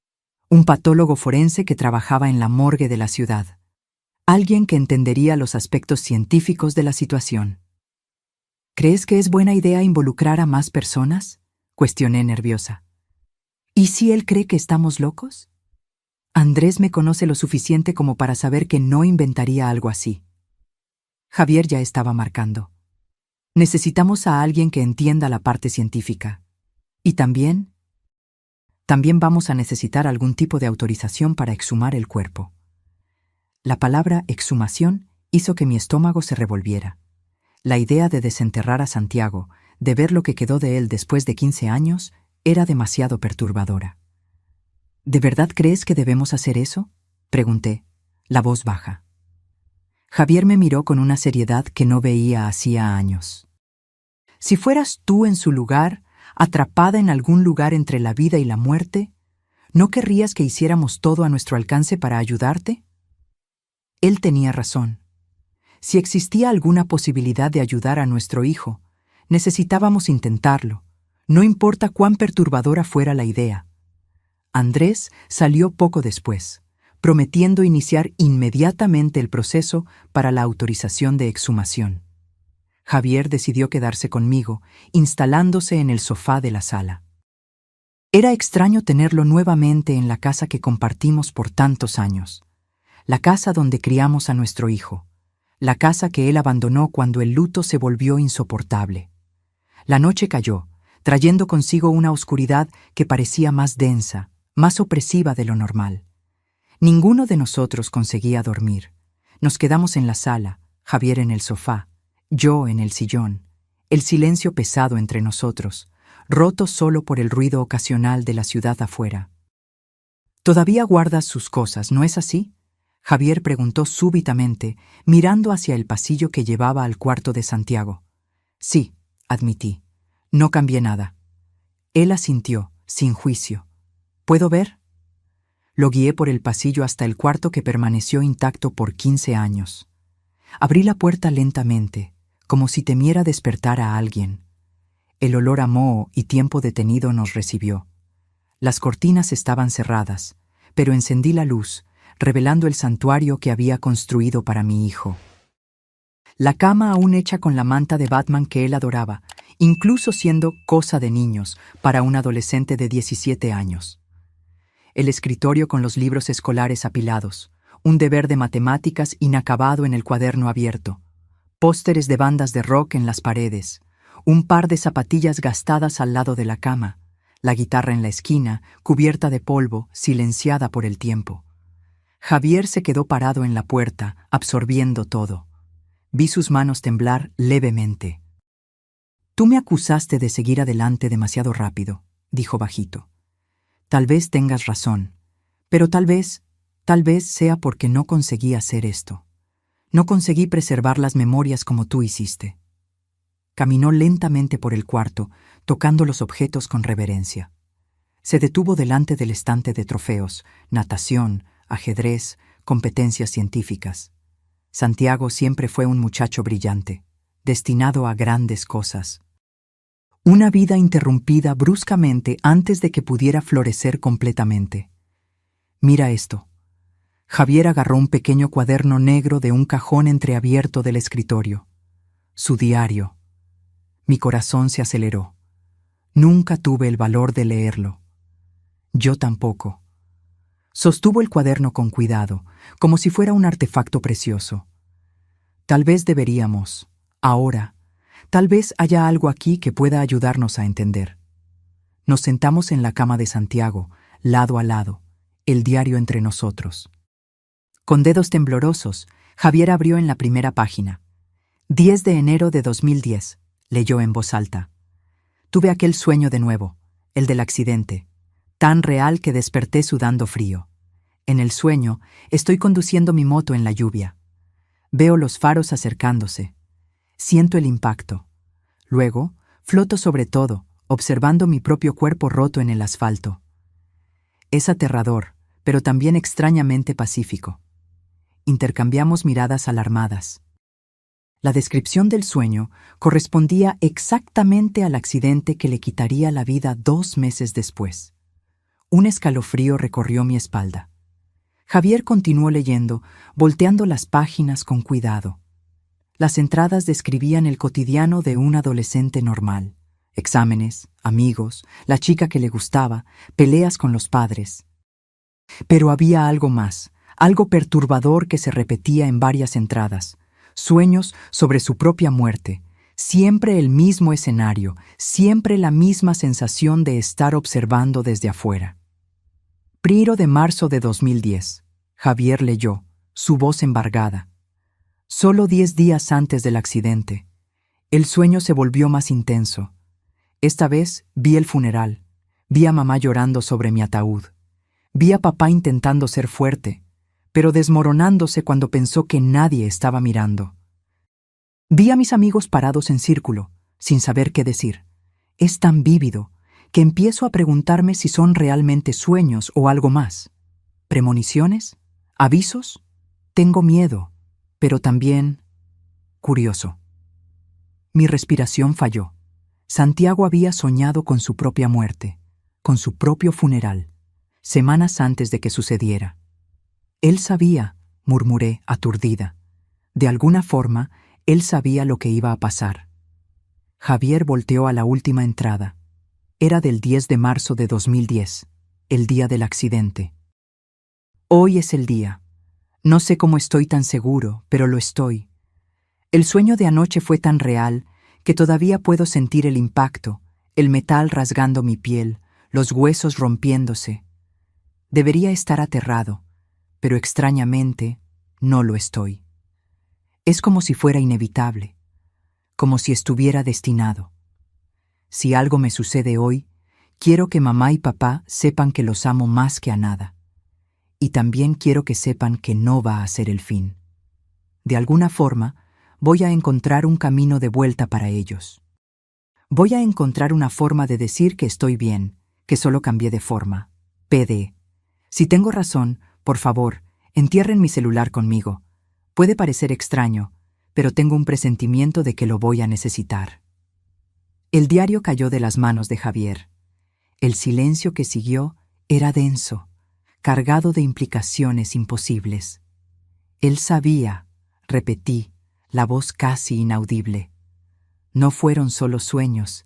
Un patólogo forense que trabajaba en la morgue de la ciudad. Alguien que entendería los aspectos científicos de la situación. «¿Crees que es buena idea involucrar a más personas?», cuestioné nerviosa. «¿Y si él cree que estamos locos?». Andrés me conoce lo suficiente como para saber que no inventaría algo así. Javier ya estaba marcando. «Necesitamos a alguien que entienda la parte científica. Y también vamos a necesitar algún tipo de autorización para exhumar el cuerpo». La palabra exhumación hizo que mi estómago se revolviera. La idea de desenterrar a Santiago, de ver lo que quedó de él después de 15 años, era demasiado perturbadora. «¿De verdad crees que debemos hacer eso?», pregunté, la voz baja. Javier me miró con una seriedad que no veía hacía años. «Si fueras tú en su lugar, atrapada en algún lugar entre la vida y la muerte, ¿no querrías que hiciéramos todo a nuestro alcance para ayudarte?». Él tenía razón. Si existía alguna posibilidad de ayudar a nuestro hijo, necesitábamos intentarlo, no importa cuán perturbadora fuera la idea. Andrés salió poco después, prometiendo iniciar inmediatamente el proceso para la autorización de exhumación. Javier decidió quedarse conmigo, instalándose en el sofá de la sala. Era extraño tenerlo nuevamente en la casa que compartimos por tantos años, la casa donde criamos a nuestro hijo, la casa que él abandonó cuando el luto se volvió insoportable. La noche cayó, trayendo consigo una oscuridad que parecía más densa, más opresiva de lo normal. Ninguno de nosotros conseguía dormir. Nos quedamos en la sala, Javier en el sofá, yo en el sillón, el silencio pesado entre nosotros, roto solo por el ruido ocasional de la ciudad afuera. «Todavía guardas sus cosas, ¿no es así?», Javier preguntó súbitamente, mirando hacia el pasillo que llevaba al cuarto de Santiago. «Sí», admití. «No cambié nada». Él asintió, sin juicio. «¿Puedo ver?». Lo guié por el pasillo hasta el cuarto que permaneció intacto por 15 años. Abrí la puerta lentamente, como si temiera despertar a alguien. El olor a moho y tiempo detenido nos recibió. Las cortinas estaban cerradas, pero encendí la luz, revelando el santuario que había construido para mi hijo. La cama aún hecha con la manta de Batman que él adoraba, incluso siendo cosa de niños para un adolescente de 17 años. El escritorio con los libros escolares apilados, un deber de matemáticas inacabado en el cuaderno abierto, pósteres de bandas de rock en las paredes, un par de zapatillas gastadas al lado de la cama, la guitarra en la esquina, cubierta de polvo, silenciada por el tiempo. Javier se quedó parado en la puerta, absorbiendo todo. Vi sus manos temblar levemente. «Tú me acusaste de seguir adelante demasiado rápido», dijo bajito. «Tal vez tengas razón, pero tal vez sea porque no conseguí hacer esto. No conseguí preservar las memorias como tú hiciste». Caminó lentamente por el cuarto, tocando los objetos con reverencia. Se detuvo delante del estante de trofeos, natación, ajedrez, competencias científicas. Santiago siempre fue un muchacho brillante, destinado a grandes cosas. Una vida interrumpida bruscamente antes de que pudiera florecer completamente. «Mira esto». Javier agarró un pequeño cuaderno negro de un cajón entreabierto del escritorio. Su diario. Mi corazón se aceleró. Nunca tuve el valor de leerlo. Yo tampoco. Sostuvo el cuaderno con cuidado, como si fuera un artefacto precioso. «Tal vez deberíamos, ahora, tal vez haya algo aquí que pueda ayudarnos a entender». Nos sentamos en la cama de Santiago, lado a lado, el diario entre nosotros. Con dedos temblorosos, Javier abrió en la primera página. 10 de enero de 2010, leyó en voz alta. «Tuve aquel sueño de nuevo, el del accidente, tan real que desperté sudando frío. En el sueño, estoy conduciendo mi moto en la lluvia. Veo los faros acercándose. Siento el impacto. Luego, floto sobre todo, observando mi propio cuerpo roto en el asfalto. Es aterrador, pero también extrañamente pacífico. Intercambiamos miradas alarmadas. La descripción del sueño correspondía exactamente al accidente que le quitaría la vida 2 meses después. Un escalofrío recorrió mi espalda. Javier continuó leyendo, volteando las páginas con cuidado. Las entradas describían el cotidiano de un adolescente normal. Exámenes, amigos, la chica que le gustaba, peleas con los padres. Pero había algo más, algo perturbador que se repetía en varias entradas. Sueños sobre su propia muerte, siempre el mismo escenario, siempre la misma sensación de estar observando desde afuera. 1 de marzo de 2010. Javier leyó, su voz embargada. Solo 10 días antes del accidente. El sueño se volvió más intenso. Esta vez vi el funeral. Vi a mamá llorando sobre mi ataúd. Vi a papá intentando ser fuerte, pero desmoronándose cuando pensó que nadie estaba mirando. Vi a mis amigos parados en círculo, sin saber qué decir. Es tan vívido que empiezo a preguntarme si son realmente sueños o algo más. ¿Premoniciones? ¿Avisos? Tengo miedo, pero también curioso. Mi respiración falló. Santiago había soñado con su propia muerte, con su propio funeral. semanas antes de que sucediera. Él sabía, murmuré, aturdida. De alguna forma, él sabía lo que iba a pasar. Javier volteó a la última entrada. Era del 10 de marzo de 2010, el día del accidente. Hoy es el día. No sé cómo estoy tan seguro, pero lo estoy. El sueño de anoche fue tan real que todavía puedo sentir el impacto, el metal rasgando mi piel, los huesos rompiéndose. Debería estar aterrado, pero extrañamente no lo estoy. Es como si fuera inevitable, como si estuviera destinado. Si algo me sucede hoy, quiero que mamá y papá sepan que los amo más que a nada. Y también quiero que sepan que no va a ser el fin. De alguna forma, voy a encontrar un camino de vuelta para ellos. Voy a encontrar una forma de decir que estoy bien, que solo cambié de forma. PD. Si tengo razón, por favor, entierren mi celular conmigo. Puede parecer extraño, pero tengo un presentimiento de que lo voy a necesitar. El diario cayó de las manos de Javier. El silencio que siguió era denso, cargado de implicaciones imposibles. Él sabía, repetí, la voz casi inaudible. No fueron solo sueños.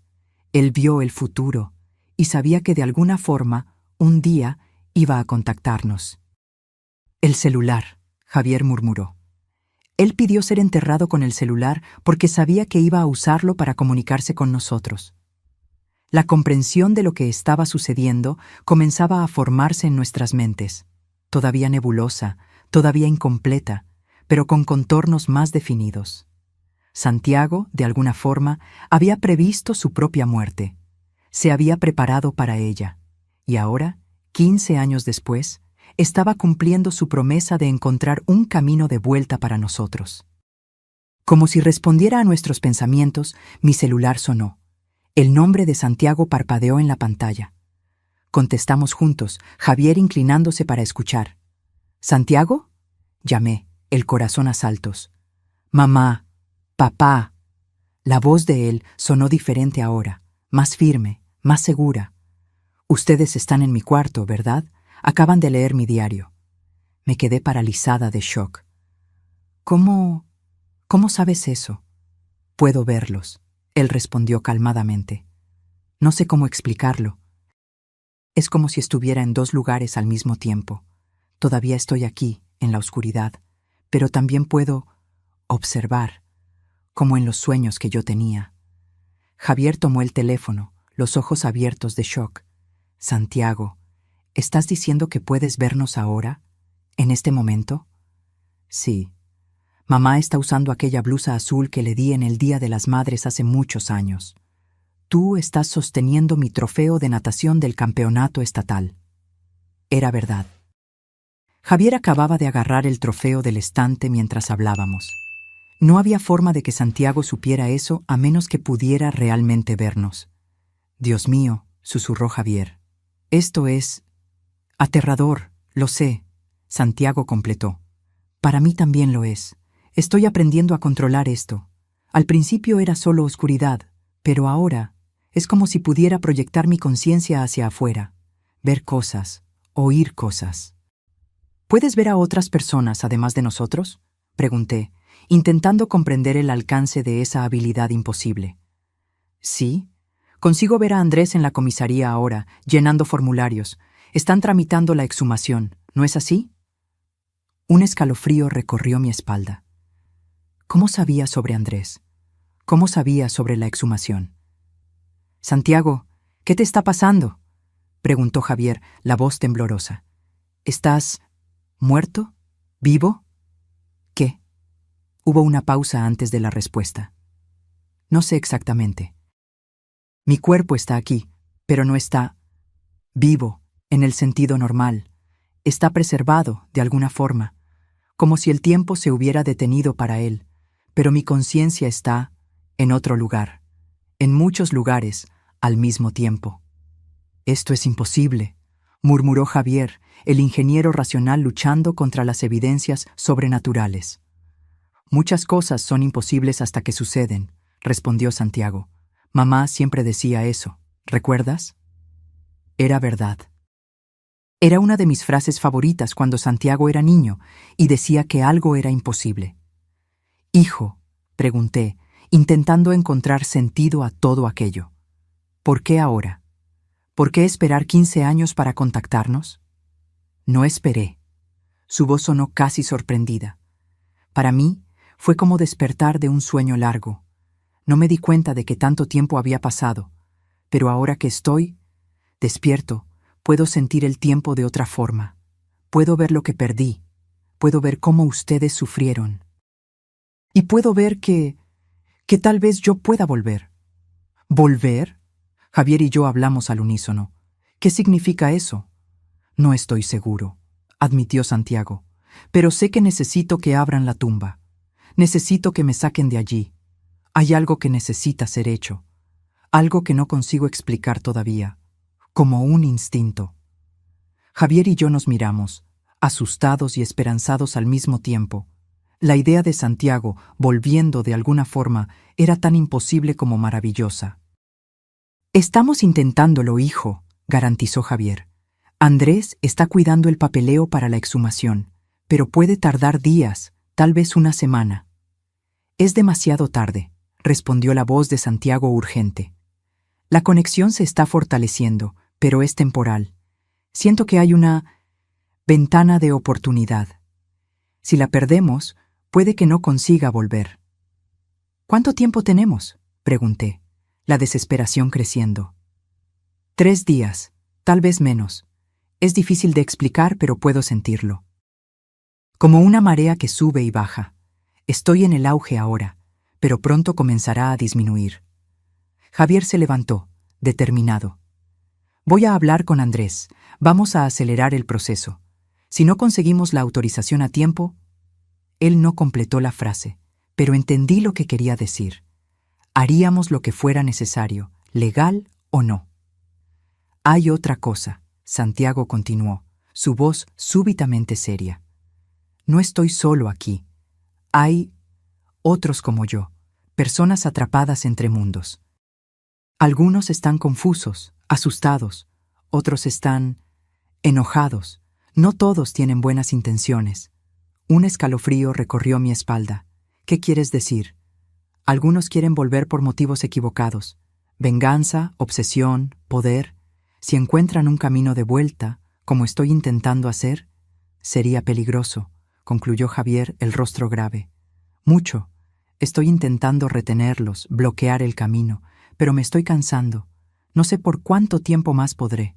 Él vio el futuro y sabía que de alguna forma, un día, iba a contactarnos. El celular, Javier murmuró. Él pidió ser enterrado con el celular porque sabía que iba a usarlo para comunicarse con nosotros. La comprensión de lo que estaba sucediendo comenzaba a formarse en nuestras mentes, todavía nebulosa, todavía incompleta, pero con contornos más definidos. Santiago, de alguna forma, había previsto su propia muerte. Se había preparado para ella. Y ahora, 15 años después, estaba cumpliendo su promesa de encontrar un camino de vuelta para nosotros. Como si respondiera a nuestros pensamientos, mi celular sonó. El nombre de Santiago parpadeó en la pantalla. Contestamos juntos, Javier inclinándose para escuchar. ¿Santiago? Llamé, el corazón a saltos. Mamá, papá. La voz de él sonó diferente ahora, más firme, más segura. Ustedes están en mi cuarto, ¿verdad? Acaban de leer mi diario. Me quedé paralizada de shock. ¿Cómo sabes eso? Puedo verlos, él respondió calmadamente. No sé cómo explicarlo. Es como si estuviera en dos lugares al mismo tiempo. Todavía estoy aquí, en la oscuridad, pero también puedo observar, como en los sueños que yo tenía. Javier tomó el teléfono, los ojos abiertos de shock. Santiago, ¿estás diciendo que puedes vernos ahora? ¿En este momento? Sí. Mamá está usando aquella blusa azul que le di en el Día de las Madres hace muchos años. Tú estás sosteniendo mi trofeo de natación del campeonato estatal. Era verdad. Javier acababa de agarrar el trofeo del estante mientras hablábamos. No había forma de que Santiago supiera eso a menos que pudiera realmente vernos. Dios mío, susurró Javier. Esto es aterrador, lo sé. Santiago completó. Para mí también lo es. Estoy aprendiendo a controlar esto. Al principio era solo oscuridad, pero ahora es como si pudiera proyectar mi conciencia hacia afuera, ver cosas, oír cosas. ¿Puedes ver a otras personas además de nosotros? Pregunté, intentando comprender el alcance de esa habilidad imposible. Sí. Consigo ver a Andrés en la comisaría ahora, llenando formularios. Están tramitando la exhumación, ¿no es así? Un escalofrío recorrió mi espalda. ¿Cómo sabía sobre Andrés? ¿Cómo sabía sobre la exhumación? Santiago, ¿qué te está pasando? Preguntó Javier, la voz temblorosa. ¿Estás muerto? ¿Vivo? ¿Qué? Hubo una pausa antes de la respuesta. No sé exactamente. Mi cuerpo está aquí, pero no está vivo en el sentido normal. Está preservado, de alguna forma, como si el tiempo se hubiera detenido para él, pero mi conciencia está en otro lugar, en muchos lugares al mismo tiempo. Esto es imposible, murmuró Javier, el ingeniero racional luchando contra las evidencias sobrenaturales. Muchas cosas son imposibles hasta que suceden, respondió Santiago. Mamá siempre decía eso, ¿recuerdas? Era verdad. Era una de mis frases favoritas cuando Santiago era niño y decía que algo era imposible. «Hijo», pregunté, intentando encontrar sentido a todo aquello. «¿Por qué ahora? ¿Por qué esperar 15 años para contactarnos?» No esperé. Su voz sonó casi sorprendida. Para mí, fue como despertar de un sueño largo. No me di cuenta de que tanto tiempo había pasado, pero ahora que estoy despierto, puedo sentir el tiempo de otra forma. Puedo ver lo que perdí. Puedo ver cómo ustedes sufrieron. Y puedo ver que tal vez yo pueda volver. ¿Volver? Javier y yo hablamos al unísono. ¿Qué significa eso? No estoy seguro, admitió Santiago, pero sé que necesito que abran la tumba. Necesito que me saquen de allí. Hay algo que necesita ser hecho. Algo que no consigo explicar todavía. Como un instinto. Javier y yo nos miramos, asustados y esperanzados al mismo tiempo. La idea de Santiago, volviendo de alguna forma, era tan imposible como maravillosa. «Estamos intentándolo, hijo», garantizó Javier. «Andrés está cuidando el papeleo para la exhumación, pero puede tardar días, tal vez una semana». «Es demasiado tarde», respondió la voz de Santiago urgente. «La conexión se está fortaleciendo, pero es temporal. Siento que hay una ventana de oportunidad. Si la perdemos, puede que no consiga volver». «¿Cuánto tiempo tenemos?», pregunté, la desesperación creciendo. 3 días, tal vez menos. Es difícil de explicar, pero puedo sentirlo. Como una marea que sube y baja. Estoy en el auge ahora, pero pronto comenzará a disminuir. Javier se levantó, determinado. «Voy a hablar con Andrés. Vamos a acelerar el proceso. Si no conseguimos la autorización a tiempo...» Él no completó la frase, pero entendí lo que quería decir. Haríamos lo que fuera necesario, legal o no. «Hay otra cosa», Santiago continuó, su voz súbitamente seria. «No estoy solo aquí. Hay otros como yo, personas atrapadas entre mundos. Algunos están confusos, asustados, otros están enojados. No todos tienen buenas intenciones». Un escalofrío recorrió mi espalda. «¿Qué quieres decir?» «Algunos quieren volver por motivos equivocados. Venganza, obsesión, poder. Si encuentran un camino de vuelta, como estoy intentando hacer, sería peligroso», concluyó Javier, el rostro grave. «Mucho. Estoy intentando retenerlos, bloquear el camino, pero me estoy cansando. No sé por cuánto tiempo más podré».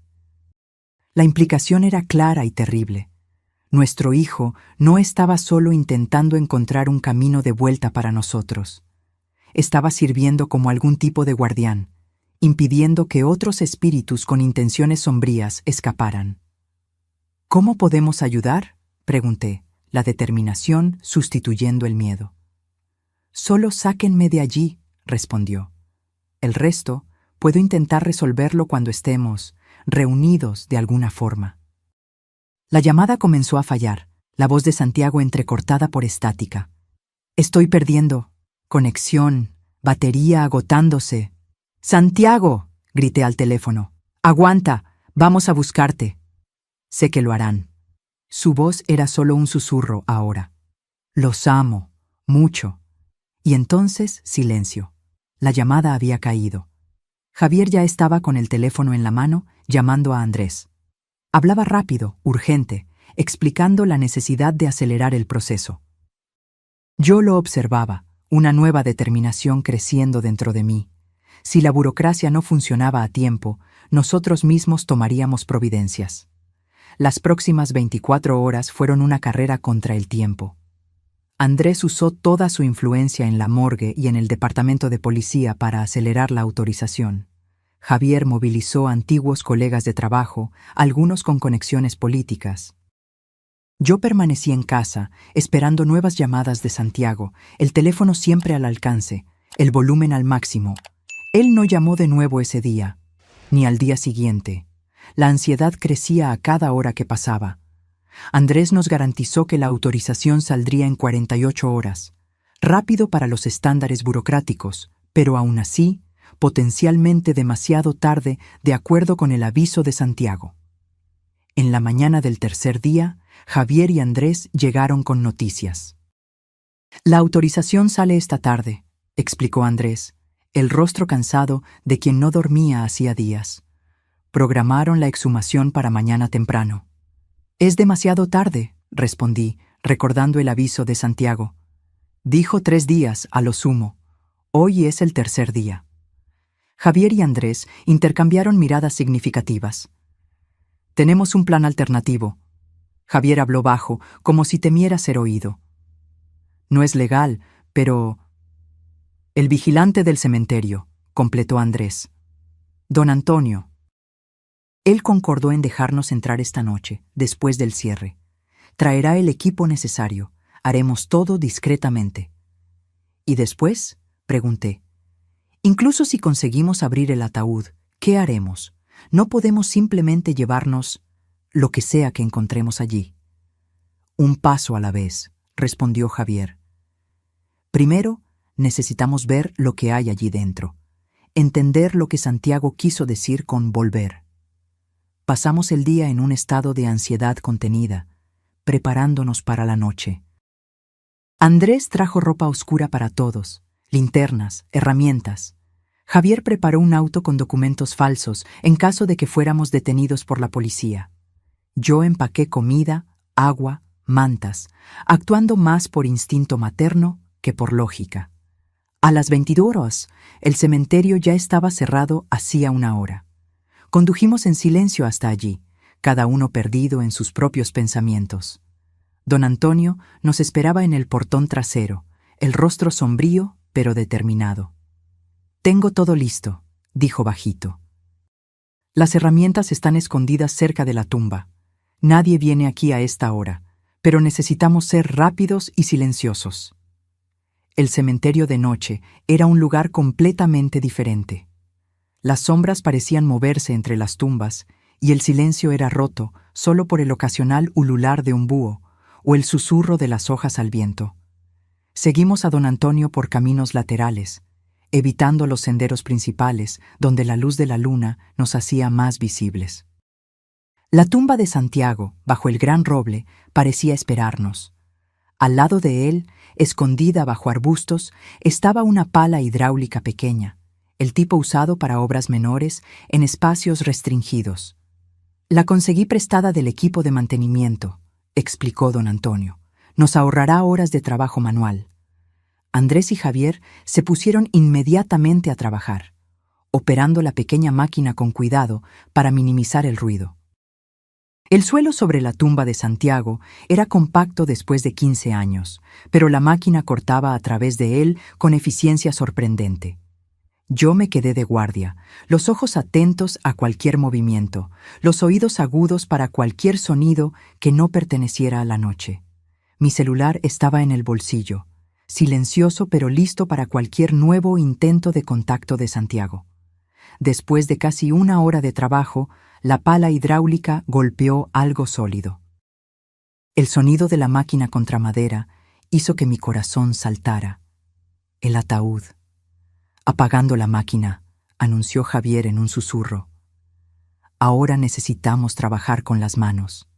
La implicación era clara y terrible. Nuestro hijo no estaba solo intentando encontrar un camino de vuelta para nosotros. Estaba sirviendo como algún tipo de guardián, impidiendo que otros espíritus con intenciones sombrías escaparan. «¿Cómo podemos ayudar?», pregunté, la determinación sustituyendo el miedo. «Solo sáquenme de allí», respondió. «El resto puedo intentar resolverlo cuando estemos reunidos de alguna forma». La llamada comenzó a fallar, la voz de Santiago entrecortada por estática. «Estoy perdiendo. Conexión. Batería agotándose». «Santiago», grité al teléfono. «Aguanta. Vamos a buscarte». «Sé que lo harán». Su voz era solo un susurro ahora. «Los amo. Mucho». Y entonces silencio. La llamada había caído. Javier ya estaba con el teléfono en la mano, llamando a Andrés. Hablaba rápido, urgente, explicando la necesidad de acelerar el proceso. Yo lo observaba, una nueva determinación creciendo dentro de mí. Si la burocracia no funcionaba a tiempo, nosotros mismos tomaríamos providencias. Las próximas 24 horas fueron una carrera contra el tiempo. Andrés usó toda su influencia en la morgue y en el departamento de policía para acelerar la autorización. Javier movilizó a antiguos colegas de trabajo, algunos con conexiones políticas. Yo permanecí en casa, esperando nuevas llamadas de Santiago, el teléfono siempre al alcance, el volumen al máximo. Él no llamó de nuevo ese día, ni al día siguiente. La ansiedad crecía a cada hora que pasaba. Andrés nos garantizó que la autorización saldría en 48 horas. Rápido para los estándares burocráticos, pero aún así, potencialmente demasiado tarde de acuerdo con el aviso de Santiago. En la mañana del tercer día, Javier y Andrés llegaron con noticias. La autorización sale esta tarde, explicó Andrés, el rostro cansado de quien no dormía hacía días. Programaron la exhumación para mañana temprano. Es demasiado tarde, respondí, recordando el aviso de Santiago. Dijo 3 días, a lo sumo. Hoy es el tercer día. Javier y Andrés intercambiaron miradas significativas. Tenemos un plan alternativo. Javier habló bajo, como si temiera ser oído. No es legal, pero... El vigilante del cementerio, completó Andrés. Don Antonio. Él concordó en dejarnos entrar esta noche, después del cierre. Traerá el equipo necesario. Haremos todo discretamente. ¿Y después? Pregunté. Incluso si conseguimos abrir el ataúd, ¿qué haremos? No podemos simplemente llevarnos lo que sea que encontremos allí. Un paso a la vez, respondió Javier. Primero, necesitamos ver lo que hay allí dentro, entender lo que Santiago quiso decir con volver. Pasamos el día en un estado de ansiedad contenida, preparándonos para la noche. Andrés trajo ropa oscura para todos, linternas, herramientas. Javier preparó un auto con documentos falsos en caso de que fuéramos detenidos por la policía. Yo empaqué comida, agua, mantas, actuando más por instinto materno que por lógica. A las 22 horas, el cementerio ya estaba cerrado hacía 1 hora. Condujimos en silencio hasta allí, cada uno perdido en sus propios pensamientos. Don Antonio nos esperaba en el portón trasero, el rostro sombrío pero determinado. «Tengo todo listo», dijo bajito. «Las herramientas están escondidas cerca de la tumba. Nadie viene aquí a esta hora, pero necesitamos ser rápidos y silenciosos». El cementerio de noche era un lugar completamente diferente. Las sombras parecían moverse entre las tumbas y el silencio era roto solo por el ocasional ulular de un búho o el susurro de las hojas al viento. Seguimos a don Antonio por caminos laterales, evitando los senderos principales donde la luz de la luna nos hacía más visibles. La tumba de Santiago, bajo el gran roble, parecía esperarnos. Al lado de él, escondida bajo arbustos, estaba una pala hidráulica pequeña, el tipo usado para obras menores en espacios restringidos. «La conseguí prestada del equipo de mantenimiento», explicó don Antonio. «Nos ahorrará horas de trabajo manual». Andrés y Javier se pusieron inmediatamente a trabajar, operando la pequeña máquina con cuidado para minimizar el ruido. El suelo sobre la tumba de Santiago era compacto después de 15 años, pero la máquina cortaba a través de él con eficiencia sorprendente. Yo me quedé de guardia, los ojos atentos a cualquier movimiento, los oídos agudos para cualquier sonido que no perteneciera a la noche. Mi celular estaba en el bolsillo, silencioso pero listo para cualquier nuevo intento de contacto de Santiago. Después de casi 1 hora de trabajo, la pala hidráulica golpeó algo sólido. El sonido de la máquina contra madera hizo que mi corazón saltara. El ataúd. Apagando la máquina, anunció Javier en un susurro. Ahora necesitamos trabajar con las manos.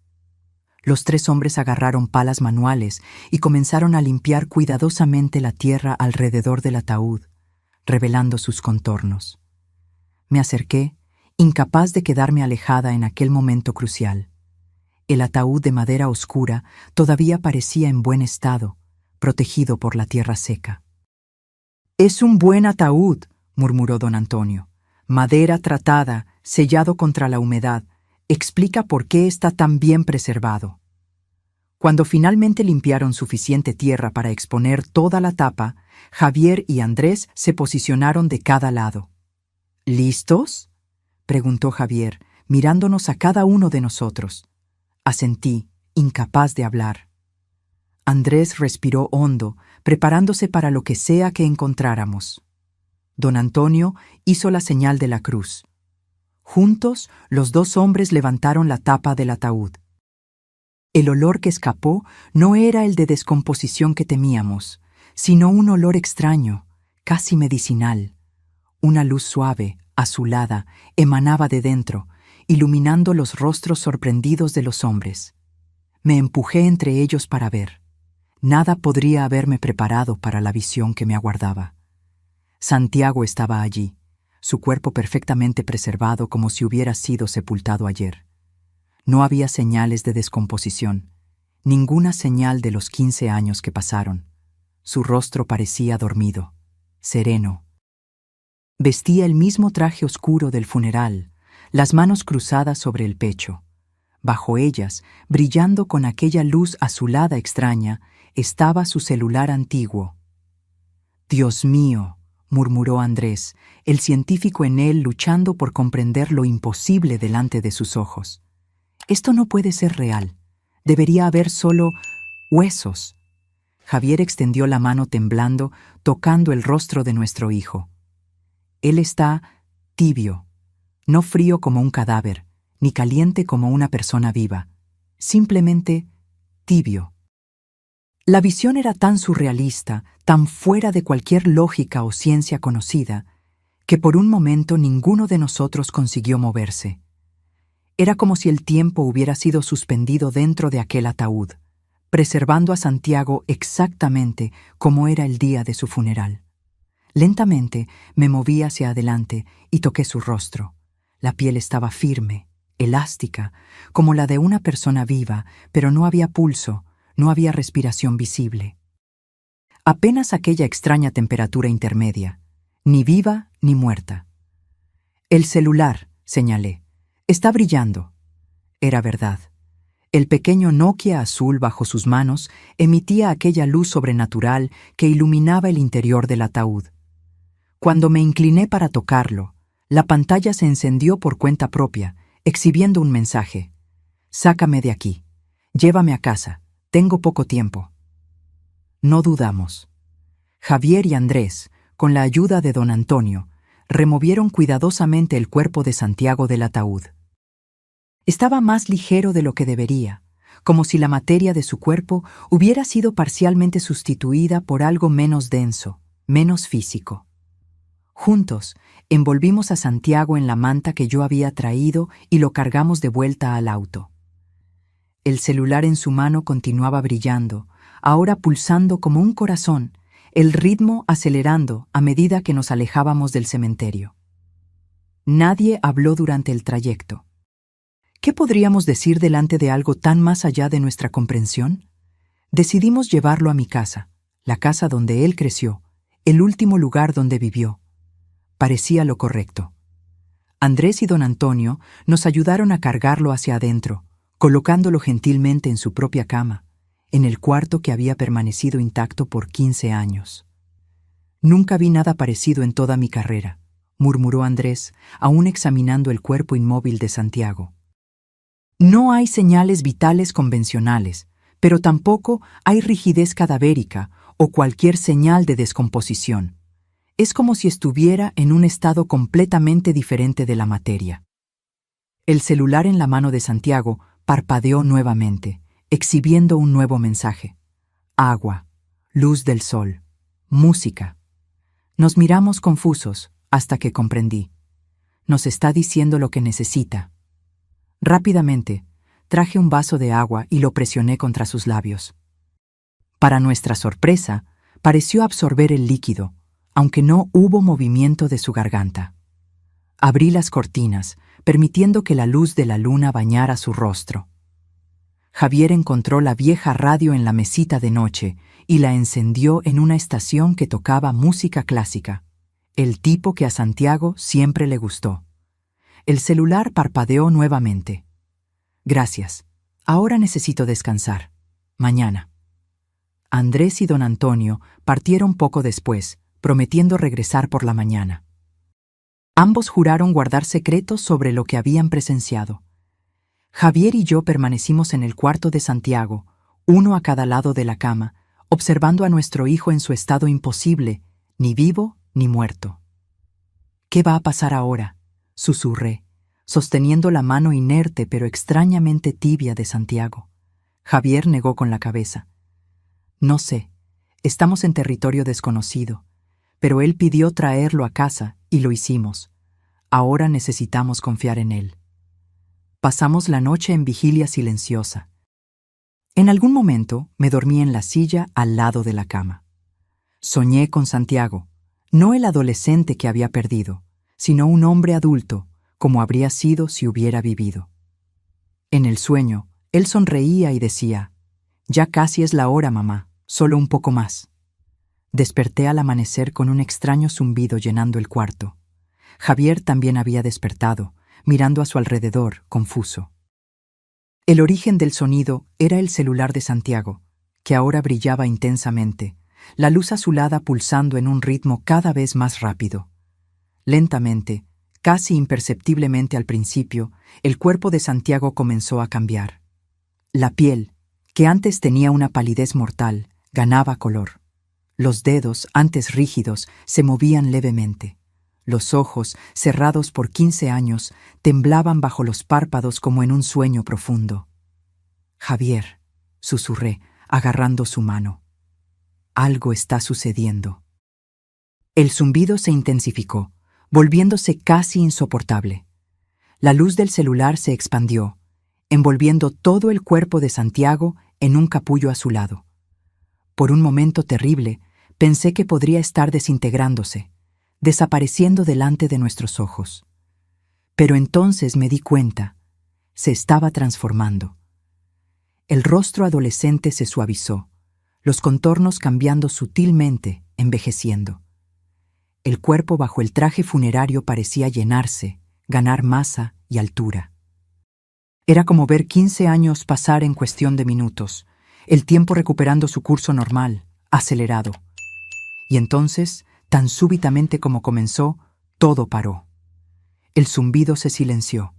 Los 3 hombres agarraron palas manuales y comenzaron a limpiar cuidadosamente la tierra alrededor del ataúd, revelando sus contornos. Me acerqué, incapaz de quedarme alejada en aquel momento crucial. El ataúd de madera oscura todavía parecía en buen estado, protegido por la tierra seca. «Es un buen ataúd», murmuró don Antonio. «Madera tratada, sellado contra la humedad, explica por qué está tan bien preservado». Cuando finalmente limpiaron suficiente tierra para exponer toda la tapa, Javier y Andrés se posicionaron de cada lado. «¿Listos?», preguntó Javier, mirándonos a cada uno de nosotros. Asentí, incapaz de hablar. Andrés respiró hondo, preparándose para lo que sea que encontráramos. Don Antonio hizo la señal de la cruz. Juntos, los 2 hombres levantaron la tapa del ataúd. El olor que escapó no era el de descomposición que temíamos, sino un olor extraño, casi medicinal. Una luz suave, azulada, emanaba de dentro, iluminando los rostros sorprendidos de los hombres. Me empujé entre ellos para ver. Nada podría haberme preparado para la visión que me aguardaba. Santiago estaba allí, su cuerpo perfectamente preservado como si hubiera sido sepultado ayer. No había señales de descomposición, ninguna señal de los 15 años que pasaron. Su rostro parecía dormido, sereno. Vestía el mismo traje oscuro del funeral, las manos cruzadas sobre el pecho. Bajo ellas, brillando con aquella luz azulada extraña, estaba su celular antiguo. «Dios mío», murmuró Andrés, el científico en él luchando por comprender lo imposible delante de sus ojos. «Esto no puede ser real. Debería haber solo huesos». Javier extendió la mano temblando, tocando el rostro de nuestro hijo. Él está tibio, no frío como un cadáver, ni caliente como una persona viva, simplemente tibio. La visión era tan surrealista, tan fuera de cualquier lógica o ciencia conocida, que por un momento ninguno de nosotros consiguió moverse. Era como si el tiempo hubiera sido suspendido dentro de aquel ataúd, preservando a Santiago exactamente como era el día de su funeral. Lentamente me moví hacia adelante y toqué su rostro. La piel estaba firme, elástica, como la de una persona viva, pero no había pulso, no había respiración visible. Apenas aquella extraña temperatura intermedia, ni viva ni muerta. «El celular», señalé, «está brillando». Era verdad. El pequeño Nokia azul bajo sus manos emitía aquella luz sobrenatural que iluminaba el interior del ataúd. Cuando me incliné para tocarlo, la pantalla se encendió por cuenta propia, exhibiendo un mensaje. «Sácame de aquí. Llévame a casa. Tengo poco tiempo». No dudamos. Javier y Andrés, con la ayuda de don Antonio, removieron cuidadosamente el cuerpo de Santiago del ataúd. Estaba más ligero de lo que debería, como si la materia de su cuerpo hubiera sido parcialmente sustituida por algo menos denso, menos físico. Juntos, envolvimos a Santiago en la manta que yo había traído y lo cargamos de vuelta al auto. El celular en su mano continuaba brillando, ahora pulsando como un corazón, el ritmo acelerando a medida que nos alejábamos del cementerio. Nadie habló durante el trayecto. ¿Qué podríamos decir delante de algo tan más allá de nuestra comprensión? Decidimos llevarlo a mi casa, la casa donde él creció, el último lugar donde vivió. Parecía lo correcto. Andrés y don Antonio nos ayudaron a cargarlo hacia adentro, colocándolo gentilmente en su propia cama, en el cuarto que había permanecido intacto por 15 años. «Nunca vi nada parecido en toda mi carrera», murmuró Andrés, aún examinando el cuerpo inmóvil de Santiago. «No hay señales vitales convencionales, pero tampoco hay rigidez cadavérica o cualquier señal de descomposición. Es como si estuviera en un estado completamente diferente de la materia». El celular en la mano de Santiago parpadeó nuevamente, exhibiendo un nuevo mensaje. Agua, luz del sol, música. Nos miramos confusos hasta que comprendí. Nos está diciendo lo que necesita. Rápidamente, traje un vaso de agua y lo presioné contra sus labios. Para nuestra sorpresa, pareció absorber el líquido, aunque no hubo movimiento de su garganta. Abrí las cortinas, permitiendo que la luz de la luna bañara su rostro. Javier encontró la vieja radio en la mesita de noche y la encendió en una estación que tocaba música clásica, el tipo que a Santiago siempre le gustó. El celular parpadeó nuevamente. «Gracias. Ahora necesito descansar. Mañana». Andrés y don Antonio partieron poco después, prometiendo regresar por la mañana. Ambos juraron guardar secretos sobre lo que habían presenciado. Javier y yo permanecimos en el cuarto de Santiago, uno a cada lado de la cama, observando a nuestro hijo en su estado imposible, ni vivo ni muerto. «¿Qué va a pasar ahora?», susurré, sosteniendo la mano inerte pero extrañamente tibia de Santiago. Javier negó con la cabeza. «No sé, estamos en territorio desconocido, pero él pidió traerlo a casa y lo hicimos. Ahora necesitamos confiar en él». Pasamos la noche en vigilia silenciosa. En algún momento me dormí en la silla al lado de la cama. Soñé con Santiago, no el adolescente que había perdido, sino un hombre adulto, como habría sido si hubiera vivido. En el sueño, él sonreía y decía: «Ya casi es la hora, mamá, solo un poco más». Desperté al amanecer con un extraño zumbido llenando el cuarto. Javier también había despertado, mirando a su alrededor, confuso. El origen del sonido era el celular de Santiago, que ahora brillaba intensamente, la luz azulada pulsando en un ritmo cada vez más rápido. Lentamente, casi imperceptiblemente al principio, el cuerpo de Santiago comenzó a cambiar. La piel, que antes tenía una palidez mortal, ganaba color. Los dedos, antes rígidos, se movían levemente. Los ojos, cerrados por 15 años, temblaban bajo los párpados como en un sueño profundo. «Javier», susurré, agarrando su mano. «Algo está sucediendo». El zumbido se intensificó, volviéndose casi insoportable. La luz del celular se expandió, envolviendo todo el cuerpo de Santiago en un capullo azulado. Por un momento terrible, pensé que podría estar desintegrándose, desapareciendo delante de nuestros ojos. Pero entonces me di cuenta, se estaba transformando. El rostro adolescente se suavizó, los contornos cambiando sutilmente, envejeciendo. El cuerpo bajo el traje funerario parecía llenarse, ganar masa y altura. Era como ver 15 años pasar en cuestión de minutos, el tiempo recuperando su curso normal, acelerado. Y entonces, tan súbitamente como comenzó, todo paró. El zumbido se silenció.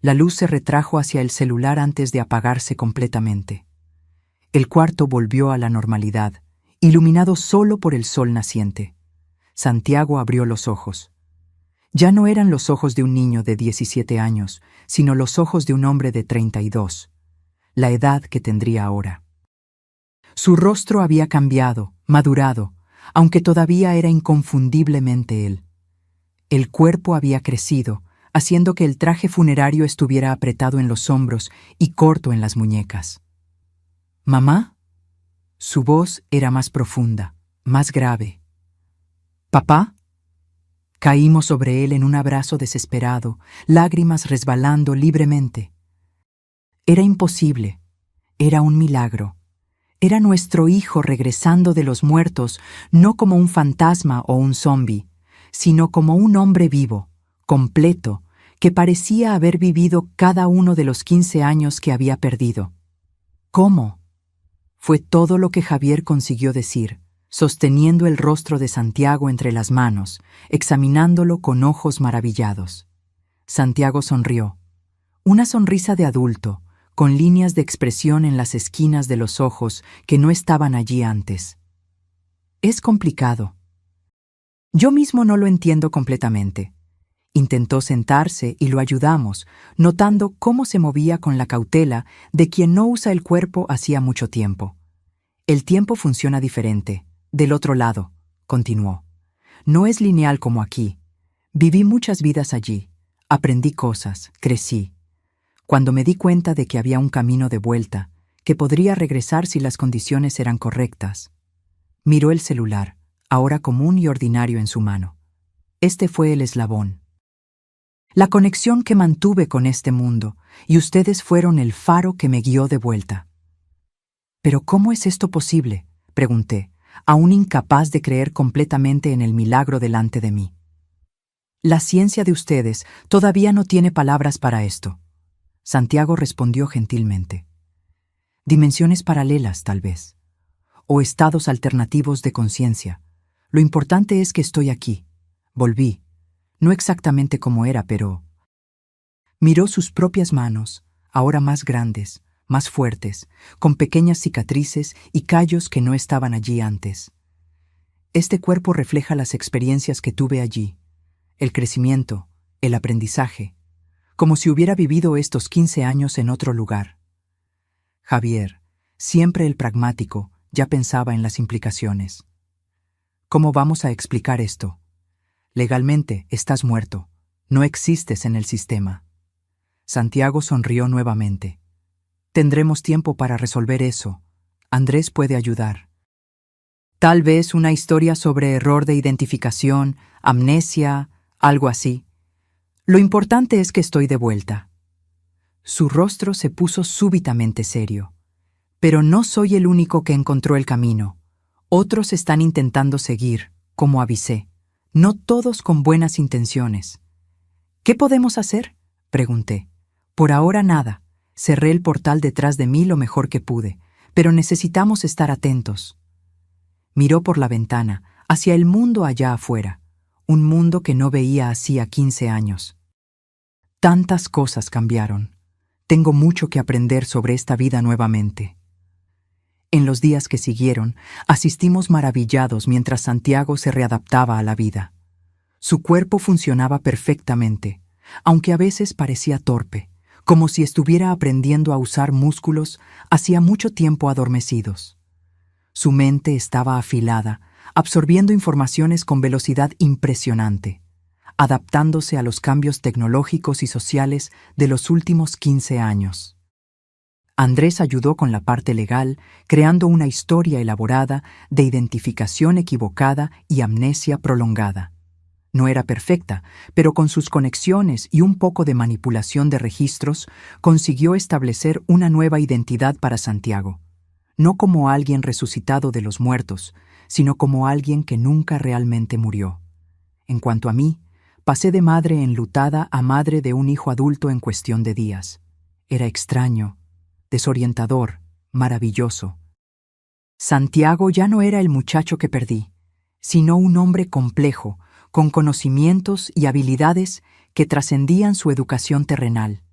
La luz se retrajo hacia el celular antes de apagarse completamente. El cuarto volvió a la normalidad, iluminado solo por el sol naciente. Santiago abrió los ojos. Ya no eran los ojos de un niño de 17 años, sino los ojos de un hombre de 32, la edad que tendría ahora. Su rostro había cambiado, madurado, aunque todavía era inconfundiblemente él. El cuerpo había crecido, haciendo que el traje funerario estuviera apretado en los hombros y corto en las muñecas. «¿Mamá?» Su voz era más profunda, más grave. «¿Papá?» Caímos sobre él en un abrazo desesperado, lágrimas resbalando libremente. Era imposible, era un milagro. Era nuestro hijo regresando de los muertos, no como un fantasma o un zombi, sino como un hombre vivo, completo, que parecía haber vivido cada uno de los 15 años que había perdido. «¿Cómo?», fue todo lo que Javier consiguió decir, sosteniendo el rostro de Santiago entre las manos, examinándolo con ojos maravillados. Santiago sonrió. Una sonrisa de adulto, con líneas de expresión en las esquinas de los ojos que no estaban allí antes. «Es complicado. Yo mismo no lo entiendo completamente». Intentó sentarse y lo ayudamos, notando cómo se movía con la cautela de quien no usa el cuerpo hacía mucho tiempo. «El tiempo funciona diferente. Del otro lado», continuó. «No es lineal como aquí. Viví muchas vidas allí. Aprendí cosas, crecí. Cuando me di cuenta de que había un camino de vuelta, que podría regresar si las condiciones eran correctas». Miró el celular, ahora común y ordinario en su mano. Este fue el eslabón. La conexión que mantuve con este mundo, y ustedes fueron el faro que me guió de vuelta. «¿Pero cómo es esto posible?», pregunté, aún incapaz de creer completamente en el milagro delante de mí. «La ciencia de ustedes todavía no tiene palabras para esto», Santiago respondió gentilmente. «Dimensiones paralelas, tal vez. O estados alternativos de conciencia. Lo importante es que estoy aquí. Volví. No exactamente como era, pero...». Miró sus propias manos, ahora más grandes, más fuertes, con pequeñas cicatrices y callos que no estaban allí antes. «Este cuerpo refleja las experiencias que tuve allí, el crecimiento, el aprendizaje, como si hubiera vivido estos 15 años en otro lugar». Javier, siempre el pragmático, ya pensaba en las implicaciones. «¿Cómo vamos a explicar esto? Legalmente estás muerto, no existes en el sistema». Santiago sonrió nuevamente. Tendremos tiempo para resolver eso. Andrés puede ayudar. Tal vez una historia sobre error de identificación, amnesia, algo así. Lo importante es que estoy de vuelta. Su rostro se puso súbitamente serio. Pero no soy el único que encontró el camino. Otros están intentando seguir, como avisé. No todos con buenas intenciones. ¿Qué podemos hacer?, pregunté. Por ahora nada. Cerré el portal detrás de mí lo mejor que pude, pero necesitamos estar atentos. Miró por la ventana, hacia el mundo allá afuera, un mundo que no veía hacía 15 años. Tantas cosas cambiaron. Tengo mucho que aprender sobre esta vida nuevamente. En los días que siguieron, asistimos maravillados mientras Santiago se readaptaba a la vida. Su cuerpo funcionaba perfectamente, aunque a veces parecía torpe, como si estuviera aprendiendo a usar músculos hacía mucho tiempo adormecidos. Su mente estaba afilada, absorbiendo informaciones con velocidad impresionante, adaptándose a los cambios tecnológicos y sociales de los últimos 15 años. Andrés ayudó con la parte legal, creando una historia elaborada de identificación equivocada y amnesia prolongada. No era perfecta, pero con sus conexiones y un poco de manipulación de registros, consiguió establecer una nueva identidad para Santiago. No como alguien resucitado de los muertos, sino como alguien que nunca realmente murió. En cuanto a mí, pasé de madre enlutada a madre de un hijo adulto en cuestión de días. Era extraño, desorientador, maravilloso. Santiago ya no era el muchacho que perdí, sino un hombre complejo, con conocimientos y habilidades que trascendían su educación terrenal.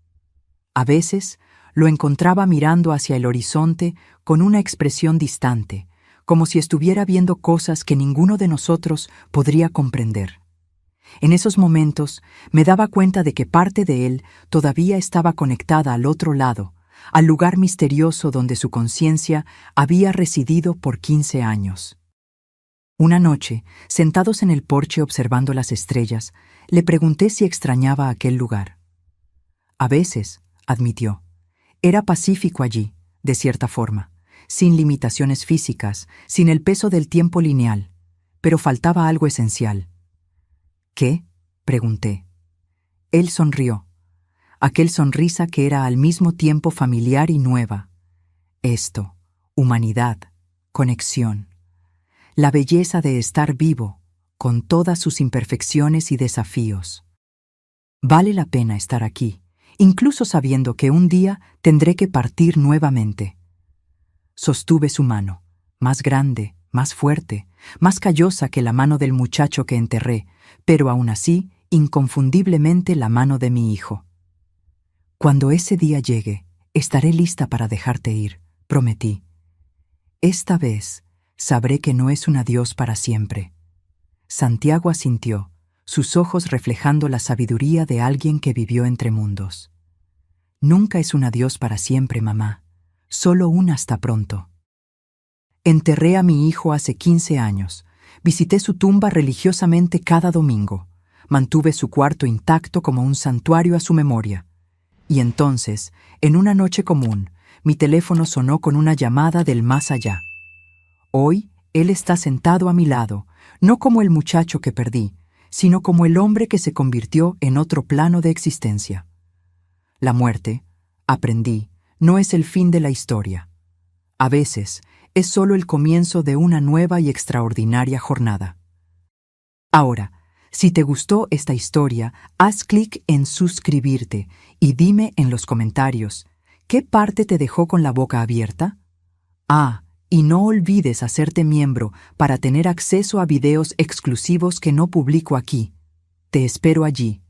A veces lo encontraba mirando hacia el horizonte con una expresión distante, como si estuviera viendo cosas que ninguno de nosotros podría comprender. En esos momentos me daba cuenta de que parte de él todavía estaba conectada al otro lado, al lugar misterioso donde su conciencia había residido por 15 años. Una noche, sentados en el porche observando las estrellas, le pregunté si extrañaba aquel lugar. A veces, admitió, era pacífico allí, de cierta forma, sin limitaciones físicas, sin el peso del tiempo lineal, pero faltaba algo esencial. ¿Qué?, pregunté. Él sonrió, aquel sonrisa que era al mismo tiempo familiar y nueva. Esto, humanidad, conexión. La belleza de estar vivo, con todas sus imperfecciones y desafíos. Vale la pena estar aquí, incluso sabiendo que un día tendré que partir nuevamente. Sostuve su mano, más grande, más fuerte, más callosa que la mano del muchacho que enterré, pero aún así, inconfundiblemente la mano de mi hijo. Cuando ese día llegue, estaré lista para dejarte ir, prometí. Esta vez, sabré que no es un adiós para siempre. Santiago asintió, sus ojos reflejando la sabiduría de alguien que vivió entre mundos. Nunca es un adiós para siempre, mamá, solo un hasta pronto. Enterré a mi hijo hace 15 años, visité su tumba religiosamente cada domingo, mantuve su cuarto intacto como un santuario a su memoria. Y entonces, en una noche común, mi teléfono sonó con una llamada del más allá. Hoy, él está sentado a mi lado, no como el muchacho que perdí, sino como el hombre que se convirtió en otro plano de existencia. La muerte, aprendí, no es el fin de la historia. A veces, es solo el comienzo de una nueva y extraordinaria jornada. Ahora, si te gustó esta historia, haz clic en suscribirte y dime en los comentarios, ¿qué parte te dejó con la boca abierta? Y no olvides hacerte miembro para tener acceso a videos exclusivos que no publico aquí. Te espero allí.